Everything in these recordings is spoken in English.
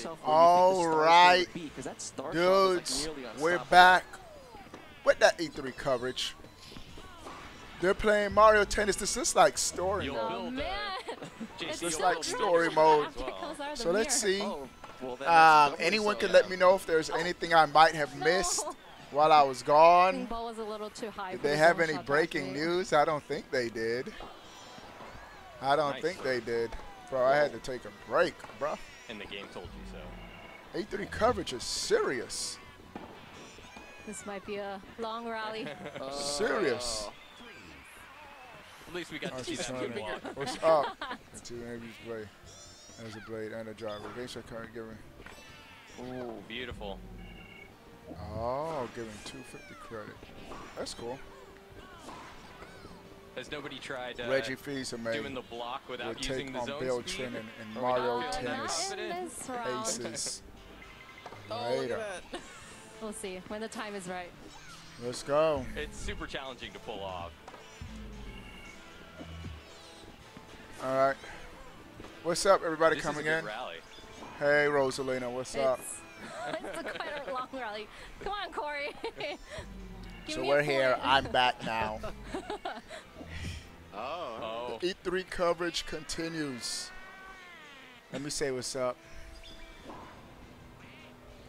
yourself All right, dudes, we're back with that E3 coverage. They're playing Mario Tennis. This is like story mode. Oh, man. This is like story mode. So let's see. Anyone can let me know if there's anything I might have missed while I was gone. Ball was a little too high. Did they have any breaking news? I don't think they did. I don't think they did. Bro, I had to take a break, bro. And the game told you so. A3 coverage is serious. This might be a long rally. Serious. At least we got to see that move off. What's up? Two enemies play as a blade and a driver. Games are currently giving. Ooh, beautiful. Oh, giving 250 credit. That's cool. Has nobody tried Reggie Fees doing the block without using the zone Bill speed? Trin and Mario Tennis round. Aces. Later. We'll see when the time is right. Let's go. It's super challenging to pull off. All right. What's up, everybody This coming is a good in? Rally. Hey, Rosalina, what's up? It's quite a long rally. Come on, Corey. So we're here. I'm back now. Oh. The E3 coverage continues. Let me say what's up.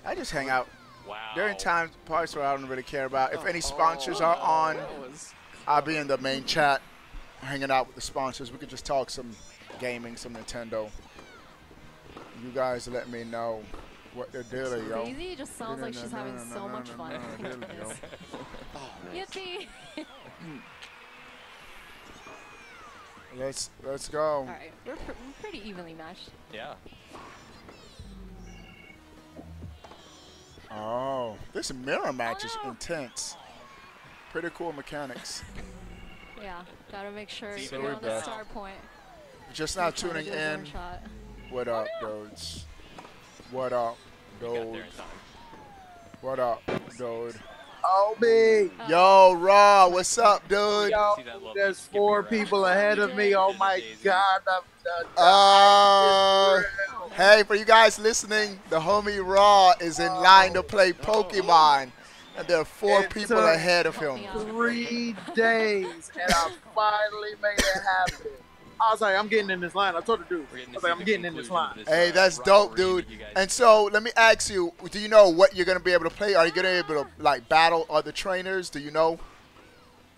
I just hang out. Wow. During times, parts where I don't really care about. If any sponsors are on, I'll be in the main chat, hanging out with the sponsors. We could just talk some gaming, some Nintendo. You guys let me know what they're doing, yo. Daisy just sounds like she's having so much fun. Yippee! Let's go. All right, we're pretty evenly matched. Yeah. Oh, this mirror match is intense. Pretty cool mechanics. Yeah, gotta make sure So you're on the start point. Just now tuning in. What up, dudes? What up, dude? What up, dude? Obi! Yo, Raw, what's up, dude? Yo, there's 4 people ahead of me. Oh my God! Hey, for you guys listening, the homie Raw is in line to play Pokemon, and there are 4 people ahead of him. 3 days, and I finally made it happen. I was like, I'm getting in this line. I told the dude, I was like, I'm getting in this line. Hey, that's dope, dude. And so, let me ask you, do you know what you're going to be able to play? Are you going to be able to, like, battle other trainers? Do you know?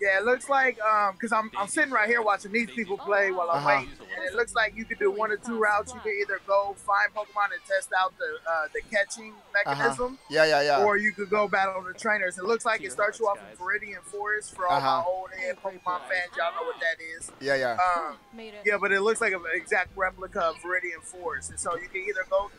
Yeah, it looks like, because I'm sitting right here watching these people play while I'm waiting. And it looks like you could do 1 or 2 routes. You could either go find Pokemon and test out the catching mechanism. Yeah. Or you could go battle the trainers. It looks like it starts you off in Viridian Forest. For all my old head Pokemon fans, y'all know what that is. Yeah. Yeah, but it looks like an exact replica of Viridian Forest. And so you can either go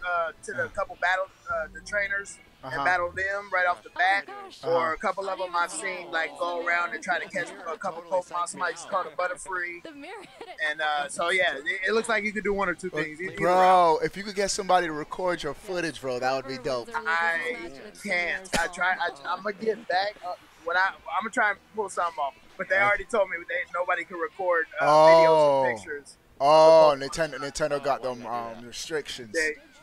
to the couple battle the trainers and battle them right off the bat, or a couple of them I've seen like go around and try to catch a couple Pokemon. Somebody just caught a Butterfree, and so yeah, it looks like you could do 1 or 2 things. Bro, if you could get somebody to record your footage, bro, that would be dope. I can't. I'm gonna get back. I'm gonna try and pull something off, but they already told me nobody can record videos and pictures. Oh, Nintendo got them restrictions.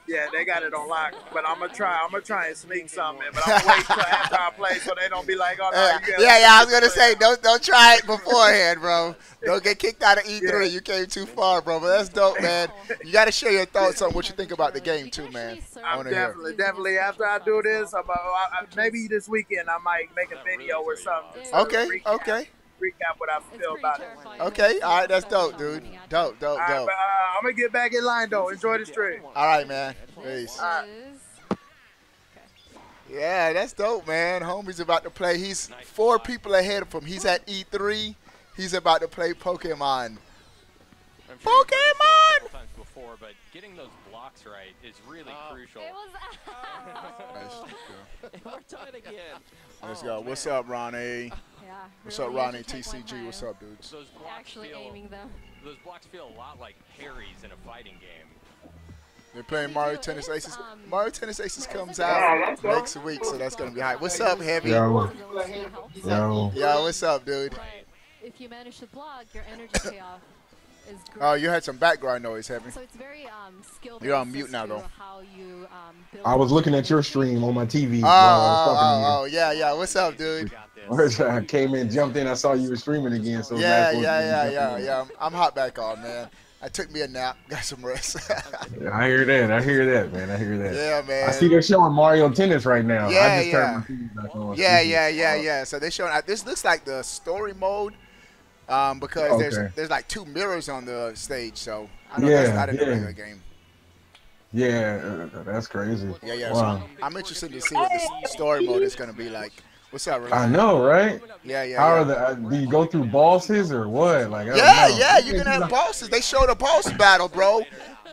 Yeah, they got it on lock, but I'm gonna try and sneak something in, but I'm gonna wait till after I play so they don't be like, oh no. Yeah, I was gonna say don't try it beforehand, bro. Don't get kicked out of E3. Yeah. You came too far, bro. But that's dope, man. You gotta share your thoughts on what you think about the game too, man. I'm definitely after I do this, maybe this weekend I might make a video or something. Okay. Recap what I feel about it. Okay, all right, that's dope, dude. Dope. But, I'm gonna get back in line though. Enjoy the stream. All right, man. Peace. Yeah, that's dope, man. Homie's about to play. He's 4 people ahead of him. He's at E3. He's about to play Pokemon. Pokemon! Before, but getting those blocks right is really crucial. We're tied again. Let's go. What's up, Ronnie? What's up, Ronnie? TCG. What's up, dudes? Those blocks actually aiming them. Those blocks feel a lot like parries in a fighting game. They're playing Mario Tennis Aces. Mario Tennis Aces comes out next week, so that's gonna be hype. What's up, Heavy? Yo, what's up, dude? If you manage to block, your energy payoff. is great. Oh, you had some background noise, Heavy. So it's very skill-based. You're on mute now, though. How you, build I was looking at your stream on my TV Oh, while I was talking to you. oh, yeah, yeah. What's up, dude? I came in, jumped in, I saw you were streaming again. So Yeah. I'm hot back on, man. I took me a nap, got some rest. I hear that, man. I hear that. Yeah, man. I see they're showing Mario Tennis right now. Yeah, I just turned my TV back on. Yeah. So they're showing. This looks like the story mode, because there's like 2 mirrors on the stage. So I know that's not in the regular game. Yeah, that's crazy. Yeah. Wow. So I'm interested to see what the story mode is going to be like. What's up, Rolando? I know, right? Yeah. How are the? Do you go through bosses or what? Like, Yeah. You can have bosses. They showed a boss battle, bro,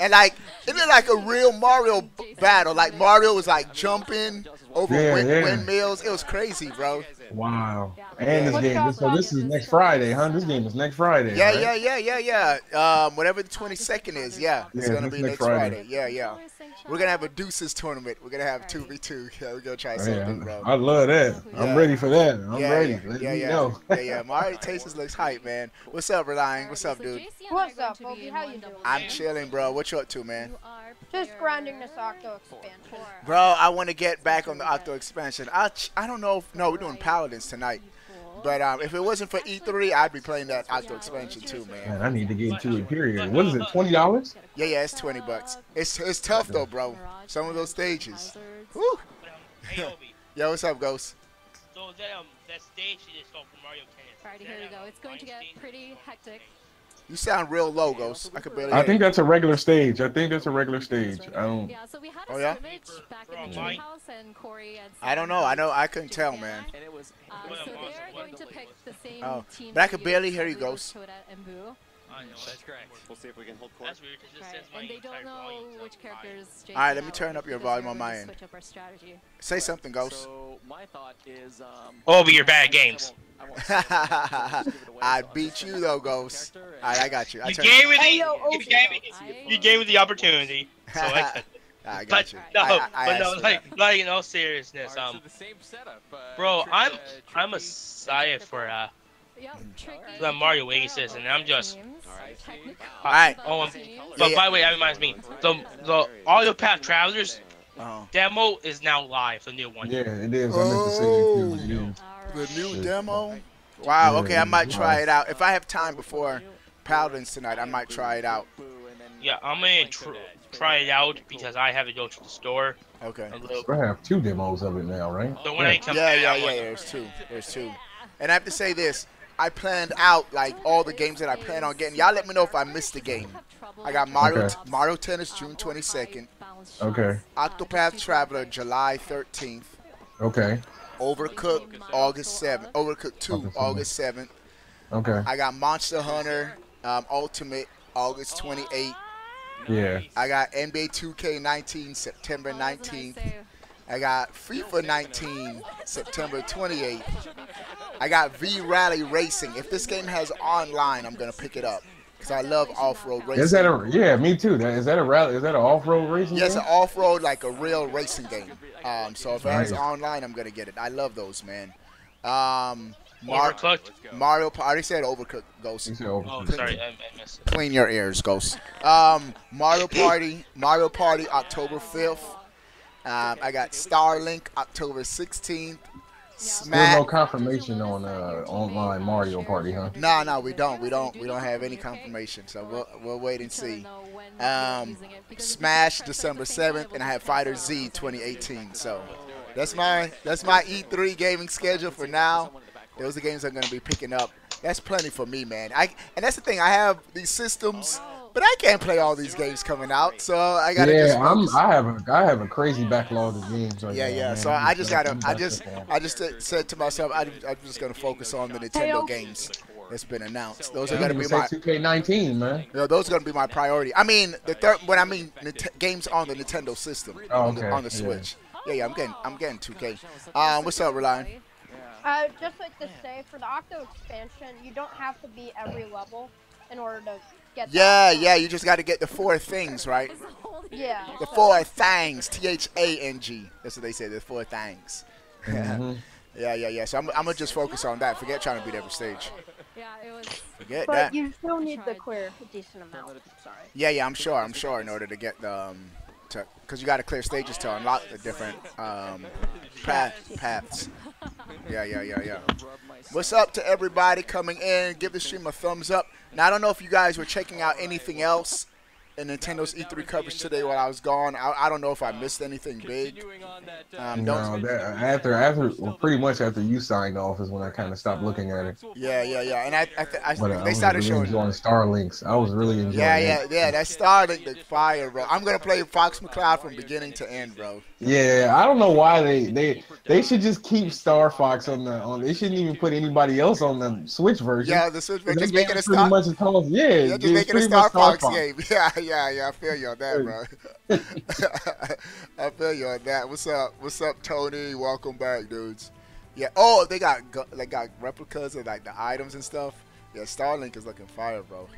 and like it looked like a real Mario battle. Like Mario was like jumping over windmills. It was crazy, bro. Wow. And this game. So this is next Friday, huh? This game is next Friday. Yeah. Whatever the 22nd is, it's gonna be next Friday. Yeah. We're gonna have a deuces tournament. We're gonna have 2v2. Yeah, we're gonna try something, bro. I love that. I'm ready for that. I'm ready. Let me know. Yeah. Mario Tennis looks hype, man. What's up, Relying? What's up, dude? What's up, Bobby? How you doing? I'm chilling, bro. What you up to, man? Just grinding this Octo expansion. Bro, I want to get back on the Octo expansion. I don't know if we're doing Paladins tonight. But if it wasn't for E3, I'd be playing that Octo expansion too, man. I need to get into it. Period. What is it? $20? Yeah, it's $20. It's tough though, bro. Some of those stages. Woo. Yeah, what's up, Ghost? So that stage is called Mario Tennis. Alrighty, here we go. It's going to get pretty hectic. You sound real low, Ghost. I could barely. I think that's a regular stage. I don't. Yeah, so we had a scrimmage back in the treehouse, and Corey had. I don't know. I couldn't tell, man. So they're going to pick the same team. But I could barely hear you, Ghost. That's correct. We'll see if we can hold court. That's weird. It just says And they don't know which characters. All right, let me turn up your volume on my end. Switch up our strategy. Say something, Ghost. So my thought is, Over your bad games. I beat you though, Ghost. All right, I got you. You gave me the opportunity. So I got you. Like in all seriousness, bro, I'm a sire for the Mario Aces, and I'm just. Alright. But by the way, that reminds me, the Octopath Travelers demo is now live, the new one. Yeah, it is. I meant to say that too. The new demo. Wow. Okay, I might try it out if I have time before Paladins tonight. I might try it out. Yeah, I'm gonna try it out because I have to go to the store. Okay. I have 2 demos of it now, right? So when I come There's two. And I have to say this. I planned out like all the games that I plan on getting. Y'all let me know if I missed a game. I got Mario Tennis June 22nd. Okay. Octopath Traveler July 13th. Okay. Overcooked August 7th. Overcooked 2 August 7th. Okay. I got Monster Hunter Ultimate August 28th. Yeah. I got NBA 2K19 September 19th. I got FIFA 19 September 28th. I got V-Rally Racing. If this game has online, I'm gonna pick it up because I love off-road racing. Is that me too? Is that a rally? Is that an off-road racing? Yes, game? an off-road, like a real racing game. So if it has online, I'm gonna get it. I love those, man. Overcooked. Mario. I already said Overcooked, Ghost. Oh, sorry, I missed it. Clean your ears, Ghost. Mario Party October 5th. I got Starlink October 16th. There's no confirmation on online Mario Party, huh? No, we don't have any confirmation. So we'll wait and see. Smash December 7th, and I have Fighter Z 2018. So that's my E3 gaming schedule for now. Those are the games I'm gonna be picking up. That's plenty for me, man. And that's the thing. I have these systems, but I can't play all these games coming out. So I gotta just focus. I have a crazy backlog of games right now. Yeah. So I just said to myself, I'm just gonna focus on the Nintendo games that's been announced. Those are gonna be my 2K19, man. Those are gonna be my priority. I mean games on the Nintendo system on the Switch. Yeah. I'm getting 2K. What's up, Reliant? Just like to say, for the Octo expansion, you don't have to be every level in order to get that. Yeah, you just got to get the 4 things, right? Yeah. The 4 things, THANG. That's what they say, the 4 things. Mm-hmm. Yeah. So I'm going to just focus on that. Forget trying to beat every stage. Yeah, it was. Forget but that. you still need to clear a decent amount. Sorry. Yeah, I'm sure in order to get the because you got to clear stages to unlock the different paths. Yeah. What's up to everybody coming in? Give the stream a thumbs up. Now I don't know if you guys were checking out anything else in Nintendo's E3 coverage today while I was gone. I don't know if I missed anything big. No, well, pretty much after you signed off is when I kind of stopped looking at it. Yeah. And they started really showing. Enjoying Starlinks. I was really enjoying it. Yeah. That Starlink, the fire, bro. I'm gonna play Fox McCloud from beginning to end, bro. Yeah, I don't know why they should just keep Star Fox on. They shouldn't even put anybody else on the Switch version. Yeah, the Switch version. Just make it a Star. Yeah, just make it a Star Fox game. Yeah. I feel you on that, bro. I feel you on that. What's up, Tony? Welcome back, dudes. Yeah. Oh, they got replicas of like the items and stuff. Yeah, Starlink is looking fire, bro.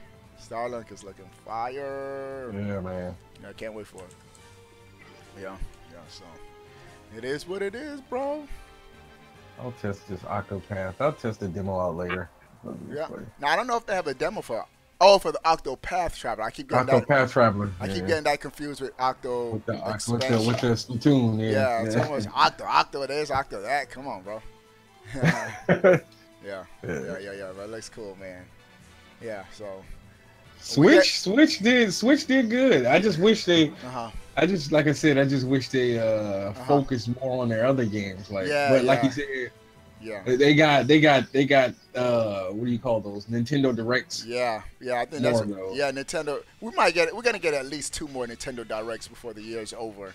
Starlink is looking fire. Yeah, man. I can't wait for it. Yeah. So it is what it is, bro. I'll test this Octopath. I'll test the demo out later. Yeah. Now I don't know if they have a demo for. Oh, for the Octopath Traveler. I keep getting Octopath Traveler. I keep getting that confused with Octo. With the Splatoon. Yeah. It's almost Octo this, Octo that. Come on, bro. Yeah. That looks cool, man. Yeah. So. Switch did good. I just wish they. I just wish they focused more on their other games. Like you said. Yeah. They got what do you call those? Nintendo Directs. Yeah, I think that's Nintendo. We're gonna get at least 2 more Nintendo Directs before the year's over.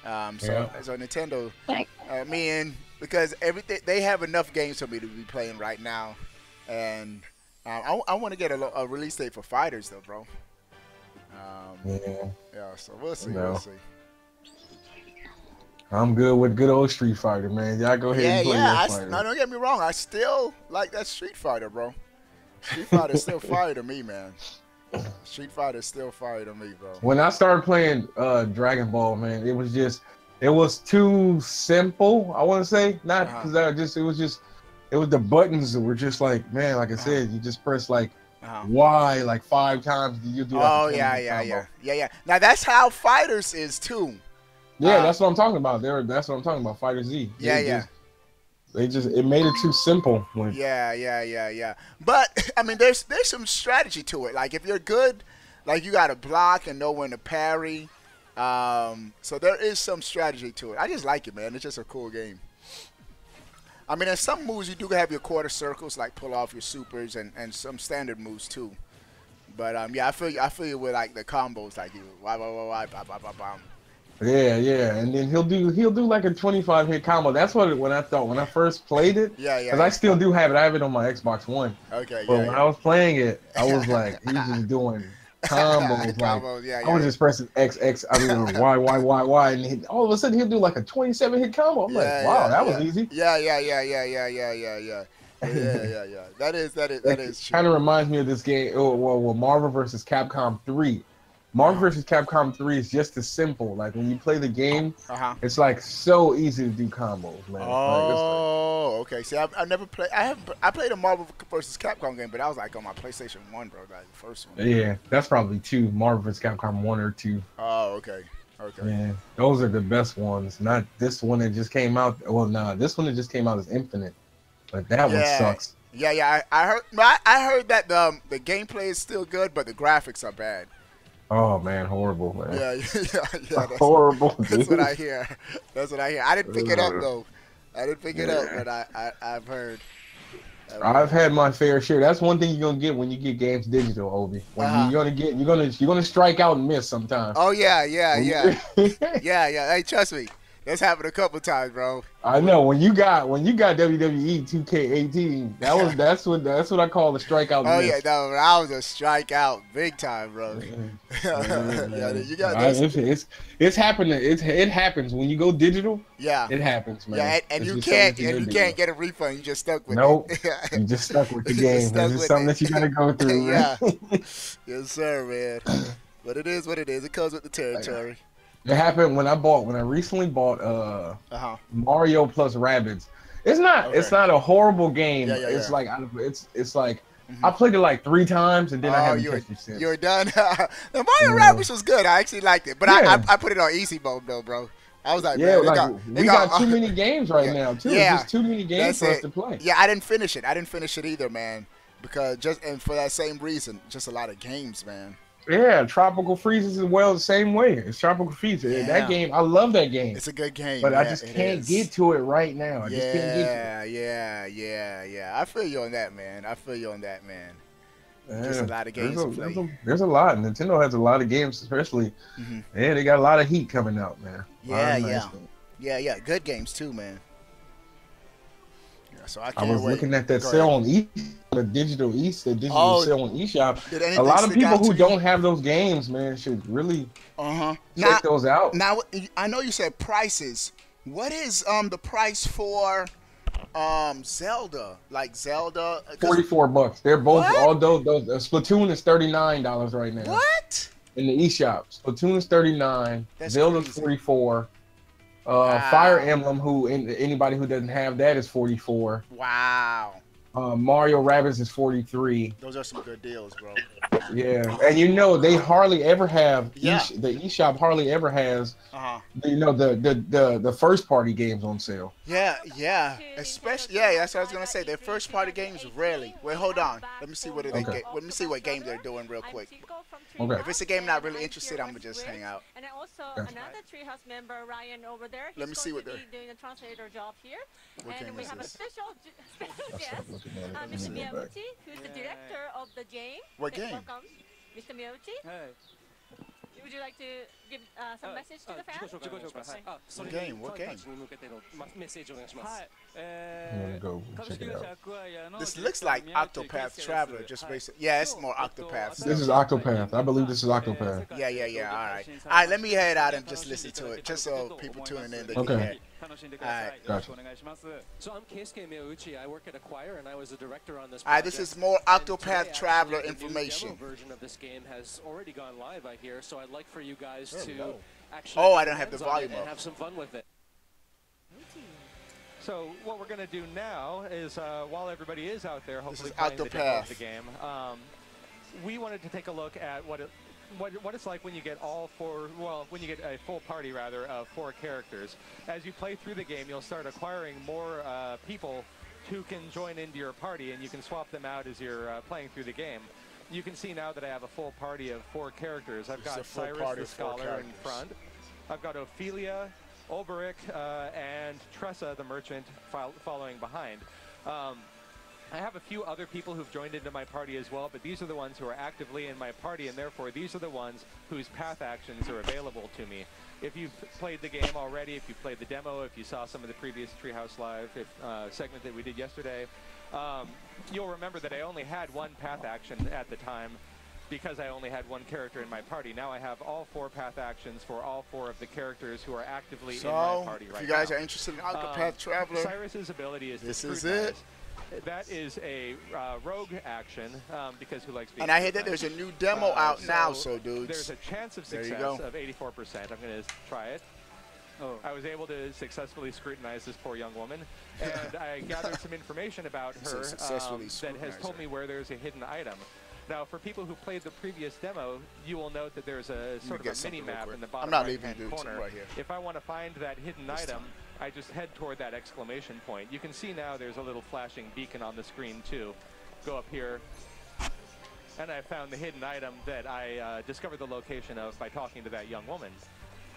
So Nintendo, because everything they have enough games for me to be playing right now, and I want to get a release date for Fighters though, bro. Yeah. So we'll see. We'll see. I'm good with good old Street Fighter, man. Y'all go ahead and play that fighter. No, don't get me wrong. I still like that Street Fighter, bro. Street Fighter is still fire to me, man. Street Fighter is still fire to me, bro. When I started playing Dragon Ball, man, it was too simple. I want to say not because it was the buttons that were just like, man, like I said, you just press like Y like 5 times. You do. Oh yeah. Now that's how Fighters is too. Yeah, that's what I'm talking about. That's what I'm talking about. Fighter Z. It made it too simple. Yeah. But I mean, there's some strategy to it. Like if you're good, like you got to block and know when to parry. So there is some strategy to it. I just like it, man. It's just a cool game. I mean, in some moves you do have your quarter circles, like pull off your supers and some standard moves too. But I feel you with like the combos, like you why, bam. Yeah, and then he'll do like a 25 hit combo. That's when I first played it. Yeah. Because I still do have it. I have it on my Xbox One. Okay. But when I was playing it, I was like, he was just doing combos. I was just pressing X. I mean, Y, and all of a sudden he'll do like a 27 hit combo. I'm like, wow, that was easy. Yeah. That is true. Kind of reminds me of this game. Well, Marvel vs. Capcom 3. Marvel vs. Capcom 3 is just as simple. Like when you play the game, it's like so easy to do combos, man. Okay. See, I never played. I played a Marvel vs. Capcom game, but I was like on my PlayStation 1, bro. Like the first one. Yeah, that's probably 2. Marvel vs. Capcom 1 or 2. Oh, okay. Yeah, those are the best ones. Not this one that just came out. Well, this one that just came out is Infinite, but that one sucks. Yeah. I heard that the gameplay is still good, but the graphics are bad. Oh man, horrible, man. Yeah. That's horrible. That's what I hear. I didn't pick it up though. But I've heard. I've had my fair share. That's one thing you're gonna get when you get games digital, Obi. When you're gonna strike out and miss sometimes. Oh yeah. Hey, trust me. That's happened a couple times, bro. I know when you got WWE 2K18, that's what I call the strikeout. Oh yeah, no, I was a strikeout big time, bro. You got this. It's happening. It happens when you go digital. Yeah, it happens, man. Yeah, and you can't get a refund. You just stuck with it. You just stuck with the game. It's something that you gotta go through. Yeah, yes sir, man. But it is what it is. It comes with the territory. It happened when I recently bought Mario plus Rabbids. It's not a horrible game. It's like I played it like 3 times, and then I haven't touched it since. You're done. The Mario Rabbids was good. I actually liked it, but I put it on easy mode though, bro. I was like, yeah, man, we got too many games right now, too. Yeah, just too many games for us to play. Yeah, I didn't finish it. I didn't finish it either, man, because and for that same reason, just a lot of games, man. Yeah, Tropical Freeze is the same way. It's Tropical Freeze. Yeah. That game, I love that game. It's a good game, but I just can't get to it right now. I just can't get to it. Yeah. I feel you on that, man. Just a lot of games to play. There's a lot. Nintendo has a lot of games, especially. Yeah, they got a lot of heat coming out, man. Yeah. Good games too, man. So I was looking at that sale on the digital sale on eShop. A lot of people who don't have those games, man, should really check those out. Now, I know you said prices. What is the price for Zelda? Like Zelda? $44. They're both. Although Splatoon is $39 right now. What? In the eShop, Splatoon is $39. Zelda's $44. Fire Emblem, anybody who doesn't have that is $44. Wow. Mario Rabbids is $43. Those are some good deals, bro. Yeah, and they hardly ever have the eShop hardly ever has the first party games on sale. Yeah. Especially that's what I was gonna say. Their first party games rarely. Wait, hold on. Let me see what they get. Let me see what game they're doing real quick. Okay. If it's a game I'm not really interested, I'm gonna just hang out. And also another Treehouse member, Ryan, over there. Let me see what they're doing a translator job here. And we have a special guest, Mr. Miyauchi, who's the director of the game. What game? Welcome, Mr. Miyauchi. Hey. Would you like to give some message to the fans? What game? What game? Go check it out. This looks like Octopath Traveler, just basically. Yeah, it's more Octopath. This is Octopath. I believe this is Octopath. Yeah. All right, let me head out and just listen to it, just so people tuning in, they can hear it. Gotcha. So I'm Keisuke Miyauchi. I work at Acquire, and I was the director on this project. This is more Octopath Traveler information. The version of this game has already gone live, I hear, so I'd like for you guys to actually I don't have the volume up. And have some fun with it. So what we're going to do now is, while everybody is out there, hopefully playing the demo of the game, we wanted to take a look at what it's like when you get when you get a full party rather of 4 characters. As you play through the game, you'll start acquiring more people who can join into your party, and you can swap them out as you're playing through the game. You can see now that I have a full party of 4 characters. I've got Cyrus the Scholar in front. I've got Ophelia, Olberic, and Tressa the Merchant following behind. I have a few other people who've joined into my party as well, but these are the ones who are actively in my party, and therefore these are the ones whose path actions are available to me. If you've played the game already, if you played the demo, if you saw some of the previous Treehouse Live segment that we did yesterday, you'll remember that I only had 1 path action at the time because I only had 1 character in my party. Now I have all 4 path actions for all 4 of the characters who are actively in my party right now. If you guys are interested in Octopath Traveler, Cyrus's ability is this is it. That is a rogue action because who likes being And I hear that there's a new demo out now, so dudes. There's a chance of success of 84%. I'm going to try it. I was able to successfully scrutinize this poor young woman, and I gathered some information about her that has told me where there's a hidden item. Now, for people who played the previous demo, you will note that there's a sort of a mini-map in the bottom right-hand corner. If I want to find that hidden item, I just head toward that exclamation point. You can see now there's a little flashing beacon on the screen, too. Go up here, and I found the hidden item that I discovered the location of by talking to that young woman.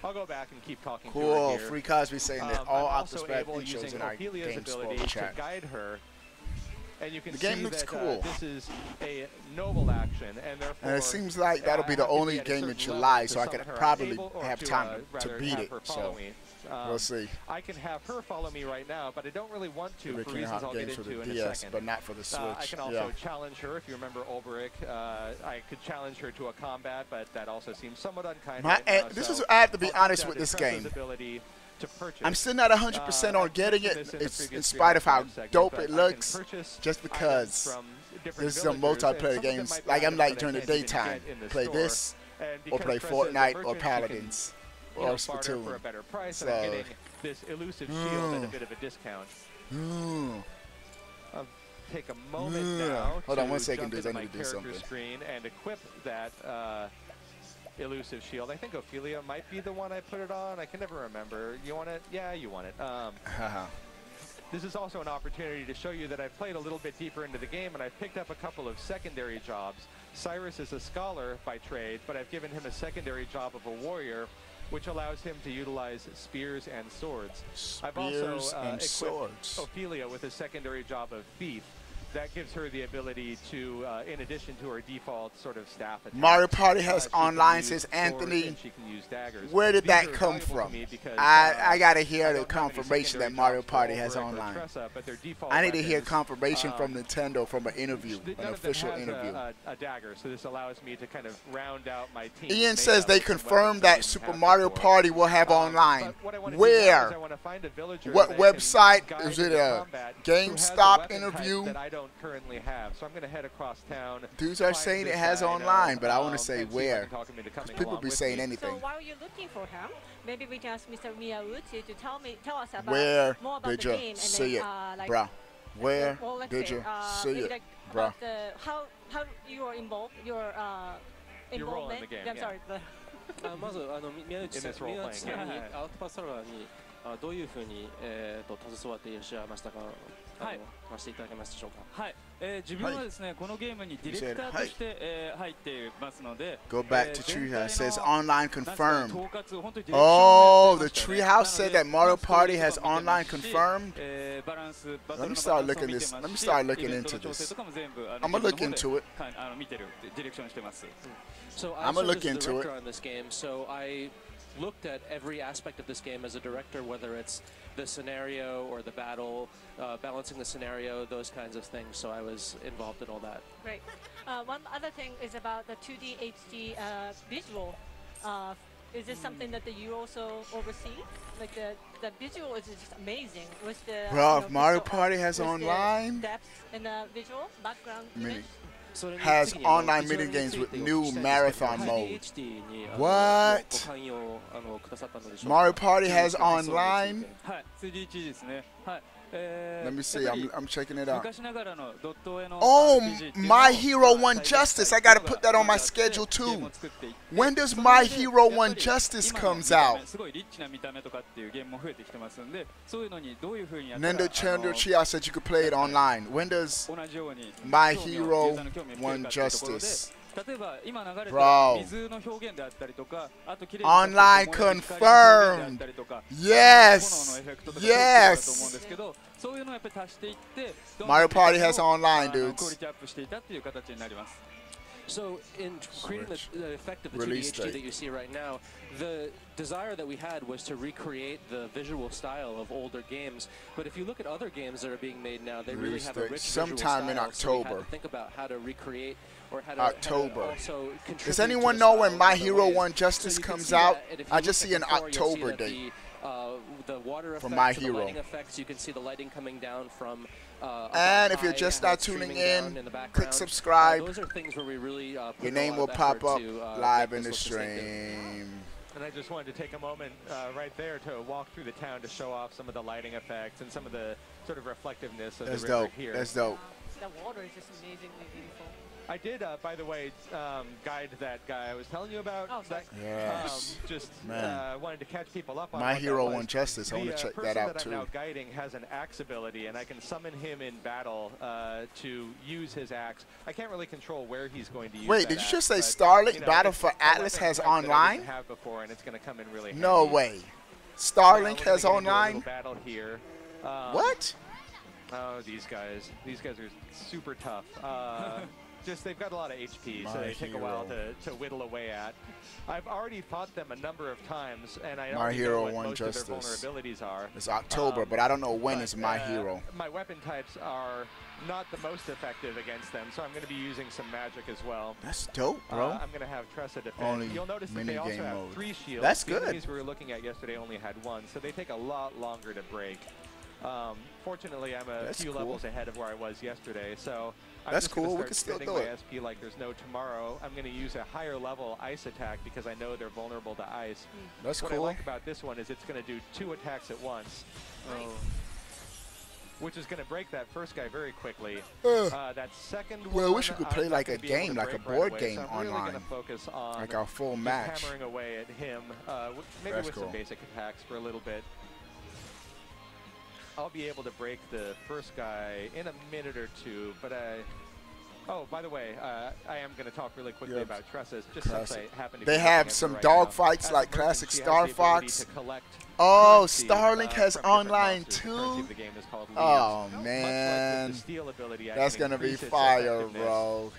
I'll go back and keep talking to her here. Cool. Free Cosby saying that all Octopath shows in our Ophelia's ability to guide her. And you can the game looks cool. This is a noble action, and therefore. And it seems like that'll be the only game in July, so I could probably have time to beat it. So we'll see. I can have her follow me right now, but I don't really want to for reasons I'll get into in a second. But not for the Switch. I can also challenge her. If you remember Olberic, I could challenge her to a combat, but that also seems somewhat unkind. I have to be honest with this game. I'm still not 100% on getting it, in spite of how dope it looks, just because there's some multiplayer games. Like I'm like during the daytime, play this, or play Fortnite, or Paladins, or Splatoon. For a better price, and I'm getting this elusive shield at a bit of a discount. take a moment now Hold on 1 second, jump dudes. I into my need to do character something. screen and equip that elusive shield. I think Ophelia might be the one I put it on. I can never remember. You want it? Yeah, you want it. This is also an opportunity to show you that I've played a little bit deeper into the game, and I've picked up a couple of secondary jobs. Cyrus is a scholar by trade, but I've given him a secondary job of a warrior, which allows him to utilize spears and swords. I've also equipped Ophelia with a secondary job of thief. That gives her the ability to, in addition to her default sort of staff attack, Mario Party has online, says Anthony. She can use daggers. Where did that come from? I gotta hear the confirmation that Mario Party has online. I need to hear confirmation from Nintendo from an interview, an official interview. A dagger, so this allows me to kind of round out my team. Ian says they confirmed that Super Mario Party will have online. Where? What website? Is it a GameStop interview? That I don't currently have, so I'm going to head across town. Dudes are saying it has online, but I want to say where. People be saying anything. So while you're looking for him, maybe we can ask Mr. Miyauchi to tell us about where more about did the you game see it, like, bruh? Where did say, you see it, like bruh? How you are involved, your role in the involvement. game, I'm sorry. まず宮内さんにアウトパストラバーにどういうふうに携わっていらっしゃいましたか。話していただけますでしょうか。はい。自分はですね、このゲームにディレクターとして入っていますので。Go back to Treehouse. It says online confirmed. Oh, the Treehouse said that Mario Party has online confirmed. Let me start looking this. Let me start looking into this. I'm gonna look into it. So I serve as the director on this game, so I looked at every aspect of this game as a director, whether it's the scenario or the battle, balancing the scenario, those kinds of things. So I was involved in all that. Great. One other thing is about the 2D HD visual. Is this something that you also oversee? Like the visual is just amazing. With the bro, if Mario Party has online, depth in the visual background image. Has online mini games with new marathon mode. What? Mario Party has online? Let me see. I'm checking it out. Oh, My Hero 1 Justice. I gotta put that on my schedule too. When does My Hero 1 Justice comes out? Nendo Chandra Chia said you could play it online. When does My Hero 1 Justice? Bro. Online confirmed. Yes. Yes. Mario Party has online, dudes. So in creating the effect of the 2D HD that you see right now, the desire that we had was to recreate the visual style of older games. But if you look at other games that are being made now, they really have a rich sometime visual in style, so we had October. to think about how to recreate or how to, October. How to also contribute. Does anyone know when My Hero 1 Justice comes out? I just see an October date. The water effects, for My the Hero. lighting effects, you can see the lighting coming down from and if you're just now tuning in, click subscribe. Those are things where we really your name will pop up live in the stream. And I just wanted to take a moment right there to walk through the town to show off some of the lighting effects and some of the sort of reflectiveness of the river here. That's dope. The water is just amazingly beautiful. I did, by the way, guide that guy I was telling you about. Oh, sorry. Yes. Just wanted to catch people up on My Hero 1 Justice. I want to check that out too. The person that I'm now guiding has an axe ability, and I can summon him in battle to use his axe. I can't really control where he's going to use. Wait, did you just say Starlink Battle for Atlas has online? Have before, and it's going to come in really no handy. way. Starlink has online? Battle here. What? Oh, these guys are super tough. Just they've got a lot of HP, so they take a while to whittle away at. I've already fought them a number of times, and I already know what most of their vulnerabilities are. It's October, but I don't know when it's My Hero. My weapon types are not the most effective against them, so I'm going to be using some magic as well. That's dope, bro. I'm going to have Tressa defend. You'll notice that they also have 3 shields. That's good. The enemies we were looking at yesterday only had 1, so they take a lot longer to break. Fortunately, I'm a few levels ahead of where I was yesterday, so I'm just going to start spending my SP like there's no tomorrow. I'm going to use a higher level ice attack because I know they're vulnerable to ice. That's what cool. I like about this one is it's going to do 2 attacks at once. which is going to break that first guy very quickly. That second one, well, we should play like a game, like a board game so I'm online. Really focus on like our full match. Hammering away at him, maybe with some basic attacks for a little bit. I'll be able to break the first guy in a minute or two, but oh, by the way, I am going to talk really quickly about Tressa's, just since I happen to be. They have some dog fights like classic Star Fox. Oh, Starlink has online too? Oh, man. That's going to be fire, bro.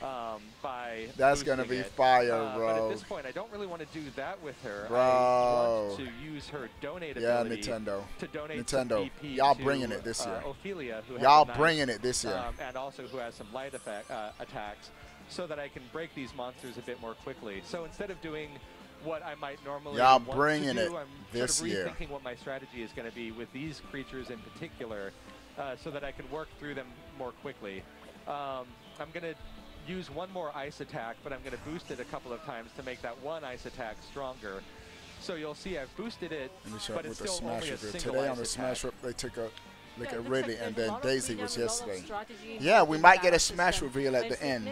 That's going to be fire, bro. But at this point, I don't really want to do that with her. I want to use her donate ability to donate Nintendo. Y'all bringing it this year. Ophelia, who y'all bringing it this year. And also who has some light attacks, so that I can break these monsters a bit more quickly. So instead of doing what I might normally y'all want bringing to do, it I'm this sort of year. rethinking what my strategy is going to be with these creatures in particular, so that I can work through them more quickly. I'm going to use one more ice attack, but I'm going to boost it a couple of times to make that one ice attack stronger. So you'll see I've boosted it, but it's still only a single Today ice on the attack. Smash Up, they took a ready, and then Daisy was yesterday. Yeah, we might get a Smash reveal at the end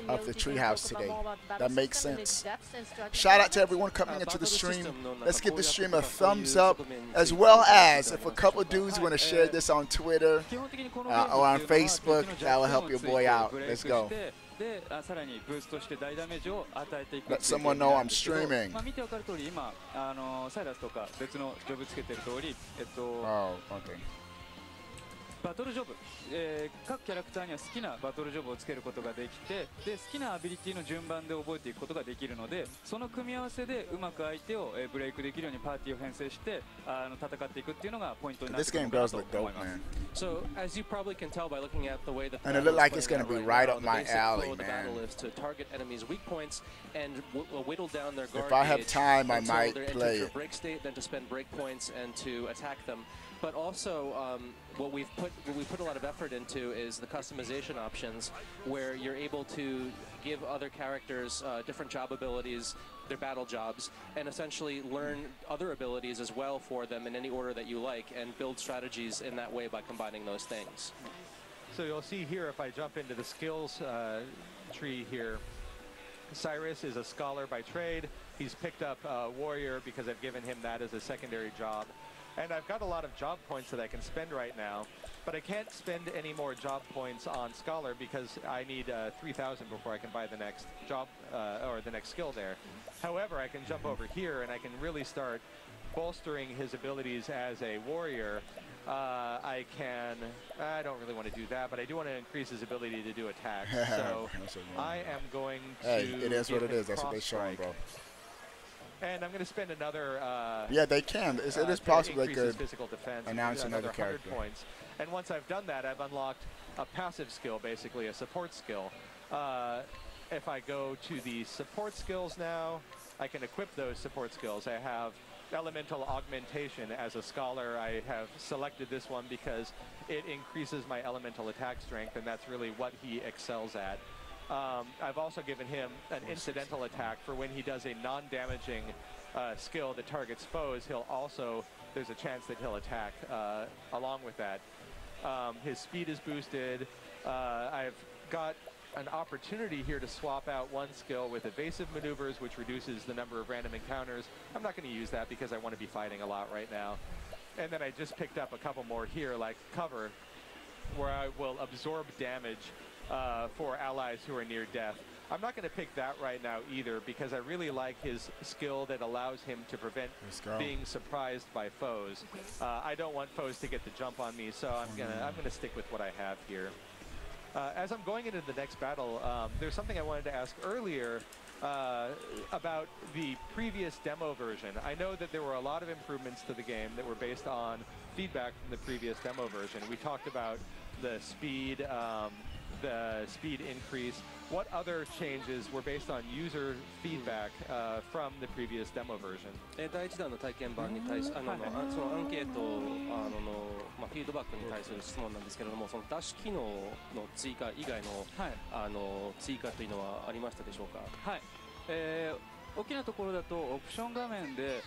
of the Treehouse today. That makes sense. Shout out to everyone coming into the stream. Let's give the stream a thumbs up, as well as if a couple dudes want to share this on Twitter or on Facebook, that will help your boy out. Let's go. Let someone know I'm streaming. Oh, okay. バトルジョブ、各キャラクターには好きなバトルジョブをつけることができて、で好きなアビリティの順番で覚えていくことができるので、その組み合わせでうまく相手をブレイクできるようにパーティーを編成して戦っていくっていうのがポイントになってくるかなと思います。So as you probably can tell by looking at the way that and it looked like it's going to be right up my alley, man. The battle is to target enemies' weak points and whittle down their guard. If I have time, I might play it. Break state, then to spend break points and to attack them. But also, what we put a lot of effort into is the customization options, where you're able to give other characters different job abilities, their battle jobs, and essentially learn other abilities as well for them in any order that you like, and build strategies in that way by combining those things. So you'll see here, if I jump into the skills tree here, Cyrus is a scholar by trade. He's picked up warrior because I've given him that as a secondary job. And I've got a lot of job points that I can spend right now, but I can't spend any more job points on Scholar because I need 3,000 before I can buy the next job or the next skill there. However, I can jump over here and I can really start bolstering his abilities as a warrior. I don't really want to do that, but I do want to increase his ability to do attacks. So I am going to. Hey, it is what it is. That's what they're showing, bro. And I'm going to spend another. Yeah, they can. It is possible they could physical defense, announce another character. Points. And once I've done that, I've unlocked a passive skill, basically a support skill. If I go to the support skills now, I can equip those support skills. I have elemental augmentation as a scholar. I have selected this one because it increases my elemental attack strength, and that's really what he excels at. I've also given him an incidental attack for when he does a non-damaging skill that targets foes. There's a chance that he'll attack along with that. His speed is boosted. I've got an opportunity here to swap out one skill with evasive maneuvers, which reduces the number of random encounters. I'm not going to use that because I want to be fighting a lot right now. And then I just picked up a couple more here, like cover, where I will absorb damage for allies who are near death. I'm not going to pick that right now either because I really like his skill that allows him to prevent being surprised by foes. I don't want foes to get the jump on me, so I'm gonna stick with what I have here. As I'm going into the next battle, there's something I wanted to ask earlier about the previous demo version. I know that there were a lot of improvements to the game that were based on feedback from the previous demo version. We talked about the speed increase. What other changes were based on user feedback from the previous demo version? 第1弾の体験版に対し、そのアンケートフィードバックに対する質問なんですけれども、そのダッシュ機能の追加以外の、追加というのはありましたでしょうか？はい。大きなところだとオプション画面で、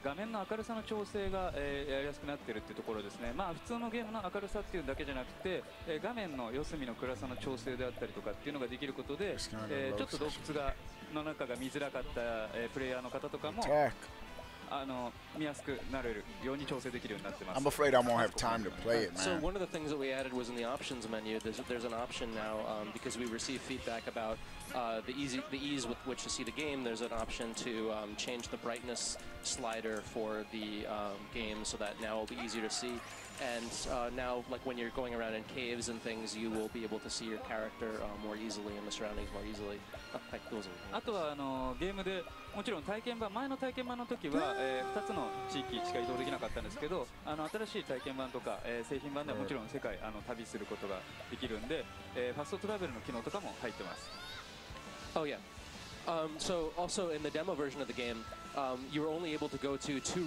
画面の明るさの調整が、やりやすくなっているっていうところですね。まあ普通のゲームの明るさっていうだけじゃなくて、画面の四隅の暗さの調整であったりとかっていうのができることで、ちょっと洞窟の中が見づらかった、プレイヤーの方とかも見やすくなれるように調整できるようになってます。I'm afraid I won't have time to play it, man. So one of the things that we added was in the options menu. There's an option now because we receive feedback about the ease with which to see the game. There's an option to change the brightness slider for the game so that now it'll be easier to see. And now, like when you're going around in caves and things, you will be able to see your character more easily and the surroundings more easily. あとはゲームでもちろん前の体験版の時は、2つの地域しか移動できなかったんですけど、新しい体験版とか、製品版ではもちろん世界旅することができるんで、ファストトラベルの機能とかも入ってます。Oh yeah. So also in the demo version of the game, you were only able to go to two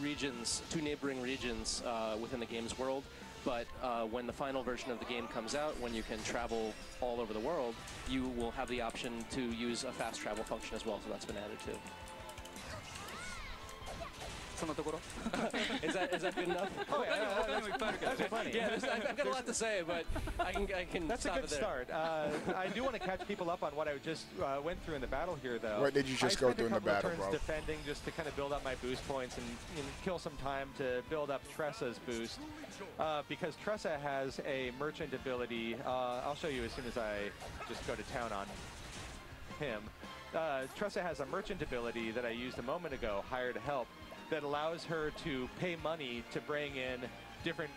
neighboring regions within the game's world. But when the final version of the game comes out, when you can travel all over the world, you will have the option to use a fast travel function as well. So that's been added too. そのところ is that good enough? Oh, yeah, I've got a lot to say, but I can That's stop a good it there. start. I do want to catch people up on what I just went through in the battle here, though. What did you just go through in the battle, bro? Defending just to kind of build up my boost points and kill some time to build up Tressa's boost. Because Tressa has a merchant ability. I'll show you as soon as I just go to town on him. Tressa has a merchant ability that I used a moment ago, Hired Help, that allows her to pay money to bring in different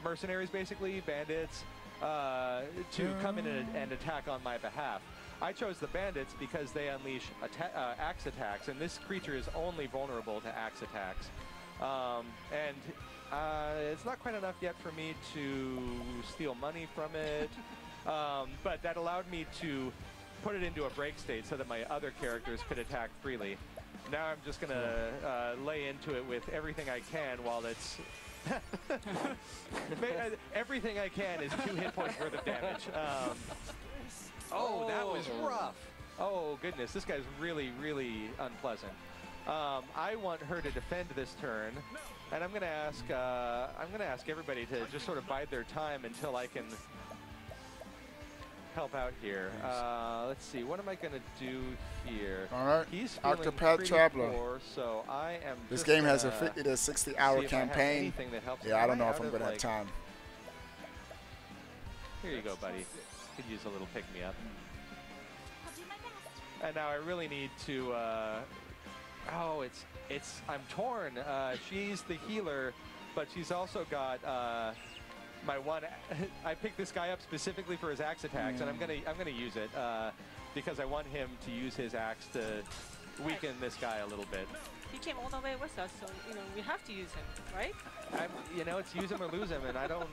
mercenaries, basically, bandits, to come in and attack on my behalf. I chose the bandits because they unleash axe attacks, and this creature is only vulnerable to axe attacks. And it's not quite enough yet for me to steal money from it, but that allowed me to put it into a break state so that my other characters could attack freely. Now I'm just going to lay into it with everything I can while it's... everything I can is 2 hit points worth of damage. Oh, that was rough. Oh, goodness. This guy's really, really unpleasant. I want her to defend this turn, and I'm going to ask everybody to just sort of bide their time until I can help out here. Let's see, what am I going to do here? All right, he's Octopath Traveler. Poor, so I am this game has a 50 to 60-hour campaign. Yeah, I don't know if I'm going to have time. Here you go, buddy. Could use a little pick-me-up. And now I really need to... oh, I'm torn. She's the healer, but she's also got... my one, I picked this guy up specifically for his axe attacks, and I'm gonna use it because I want him to use his axe to weaken this guy a little bit. He came all the way with us, so we have to use him, right? It's use him or lose him, and I don't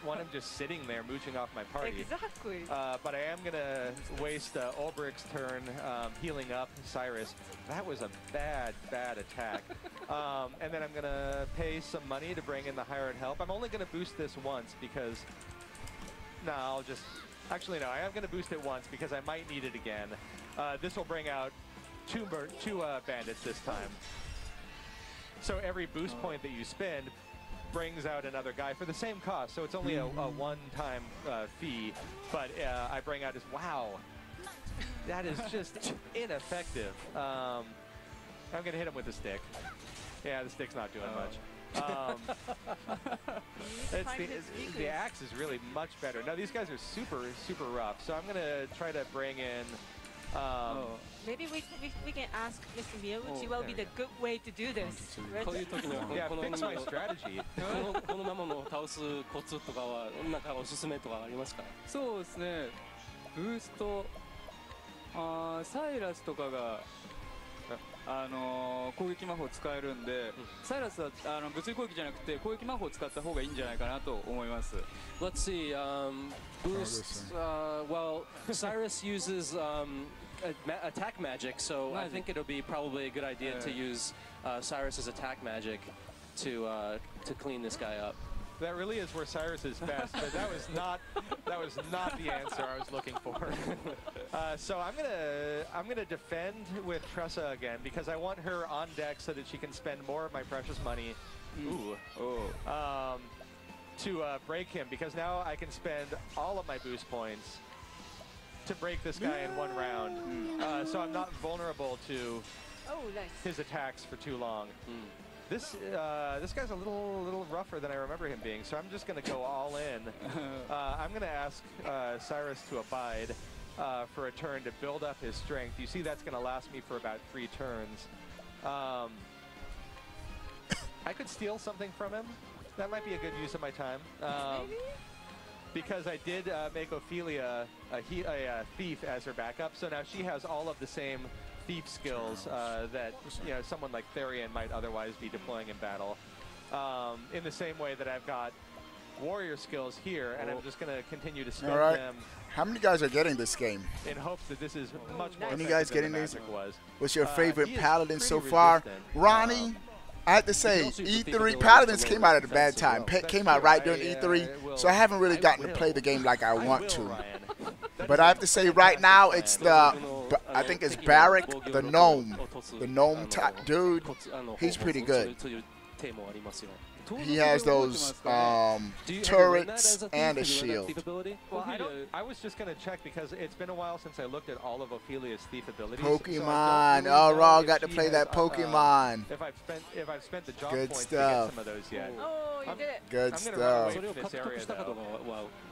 want him just sitting there mooching off my party. Exactly. But I am gonna waste Ulbricht's turn healing up Cyrus. That was a bad attack. And then I'm gonna pay some money to bring in the hired help. I'm only gonna boost this once because actually no, I am gonna boost it once because I might need it again. This will bring out two bandits this time. So every boost point that you spend brings out another guy for the same cost. So it's only a one-time fee, but I bring out wow, that is just ineffective. I'm gonna hit him with the stick. Yeah, the stick's not doing much. The axe is really much better. Now these guys are super rough, so I'm gonna try to bring in. Maybe we can ask Mr. Miyauchi what would be the good way to do this. Yeah, fix my strategy. この生の倒すコツとかはなんかおすすめとかありますか？そうですね。ブースト、サイラスとかが攻撃魔法使えるんで、サイラスは物理攻撃じゃなくて攻撃魔法を使った方がいいんじゃないかなと思います。Let's see. Boost. Well, Cyrus uses attack magic, so I think it'll be probably a good idea to use Cyrus's attack magic to clean this guy up. That really is where Cyrus is best, but that was not the answer I was looking for. So I'm gonna defend with Tressa again because I want her on deck so that she can spend more of my precious money. To break him, because now I can spend all of my boost points to break this guy in one round. So I'm not vulnerable to his attacks for too long. This guy's a little rougher than I remember him being, so I'm just going to go all in. I'm going to ask Cyrus to abide for a turn to build up his strength. You see that's going to last me for about 3 turns. I could steal something from him. That might be a good use of my time. Because I did make Ophelia a thief as her backup, so now she has all of the same thief skills that someone like Therian might otherwise be deploying in battle. In the same way that I've got warrior skills here, and I'm just going to continue to spend them. How many guys are getting this game? In hopes that this is much more Any guys getting these? Was. What's your favorite paladin so far? Ronnie? I have to say, E3, Paladins came out at a bad time. Came out right during E3, so I haven't really gotten to play the game like I want to. But I have to say, right now, it's I think it's Barrick, the gnome type dude. He's pretty good. He has those turrets and a shield. Well, I was just going to check because it's been a while since I looked at all of Ophelia's thief abilities. Pokemon. So oh, Raw got to play that Pokemon. If I've spent the job Good points stuff. to get some of those yet. Oh, you did it. Good I'm going to run away stuff.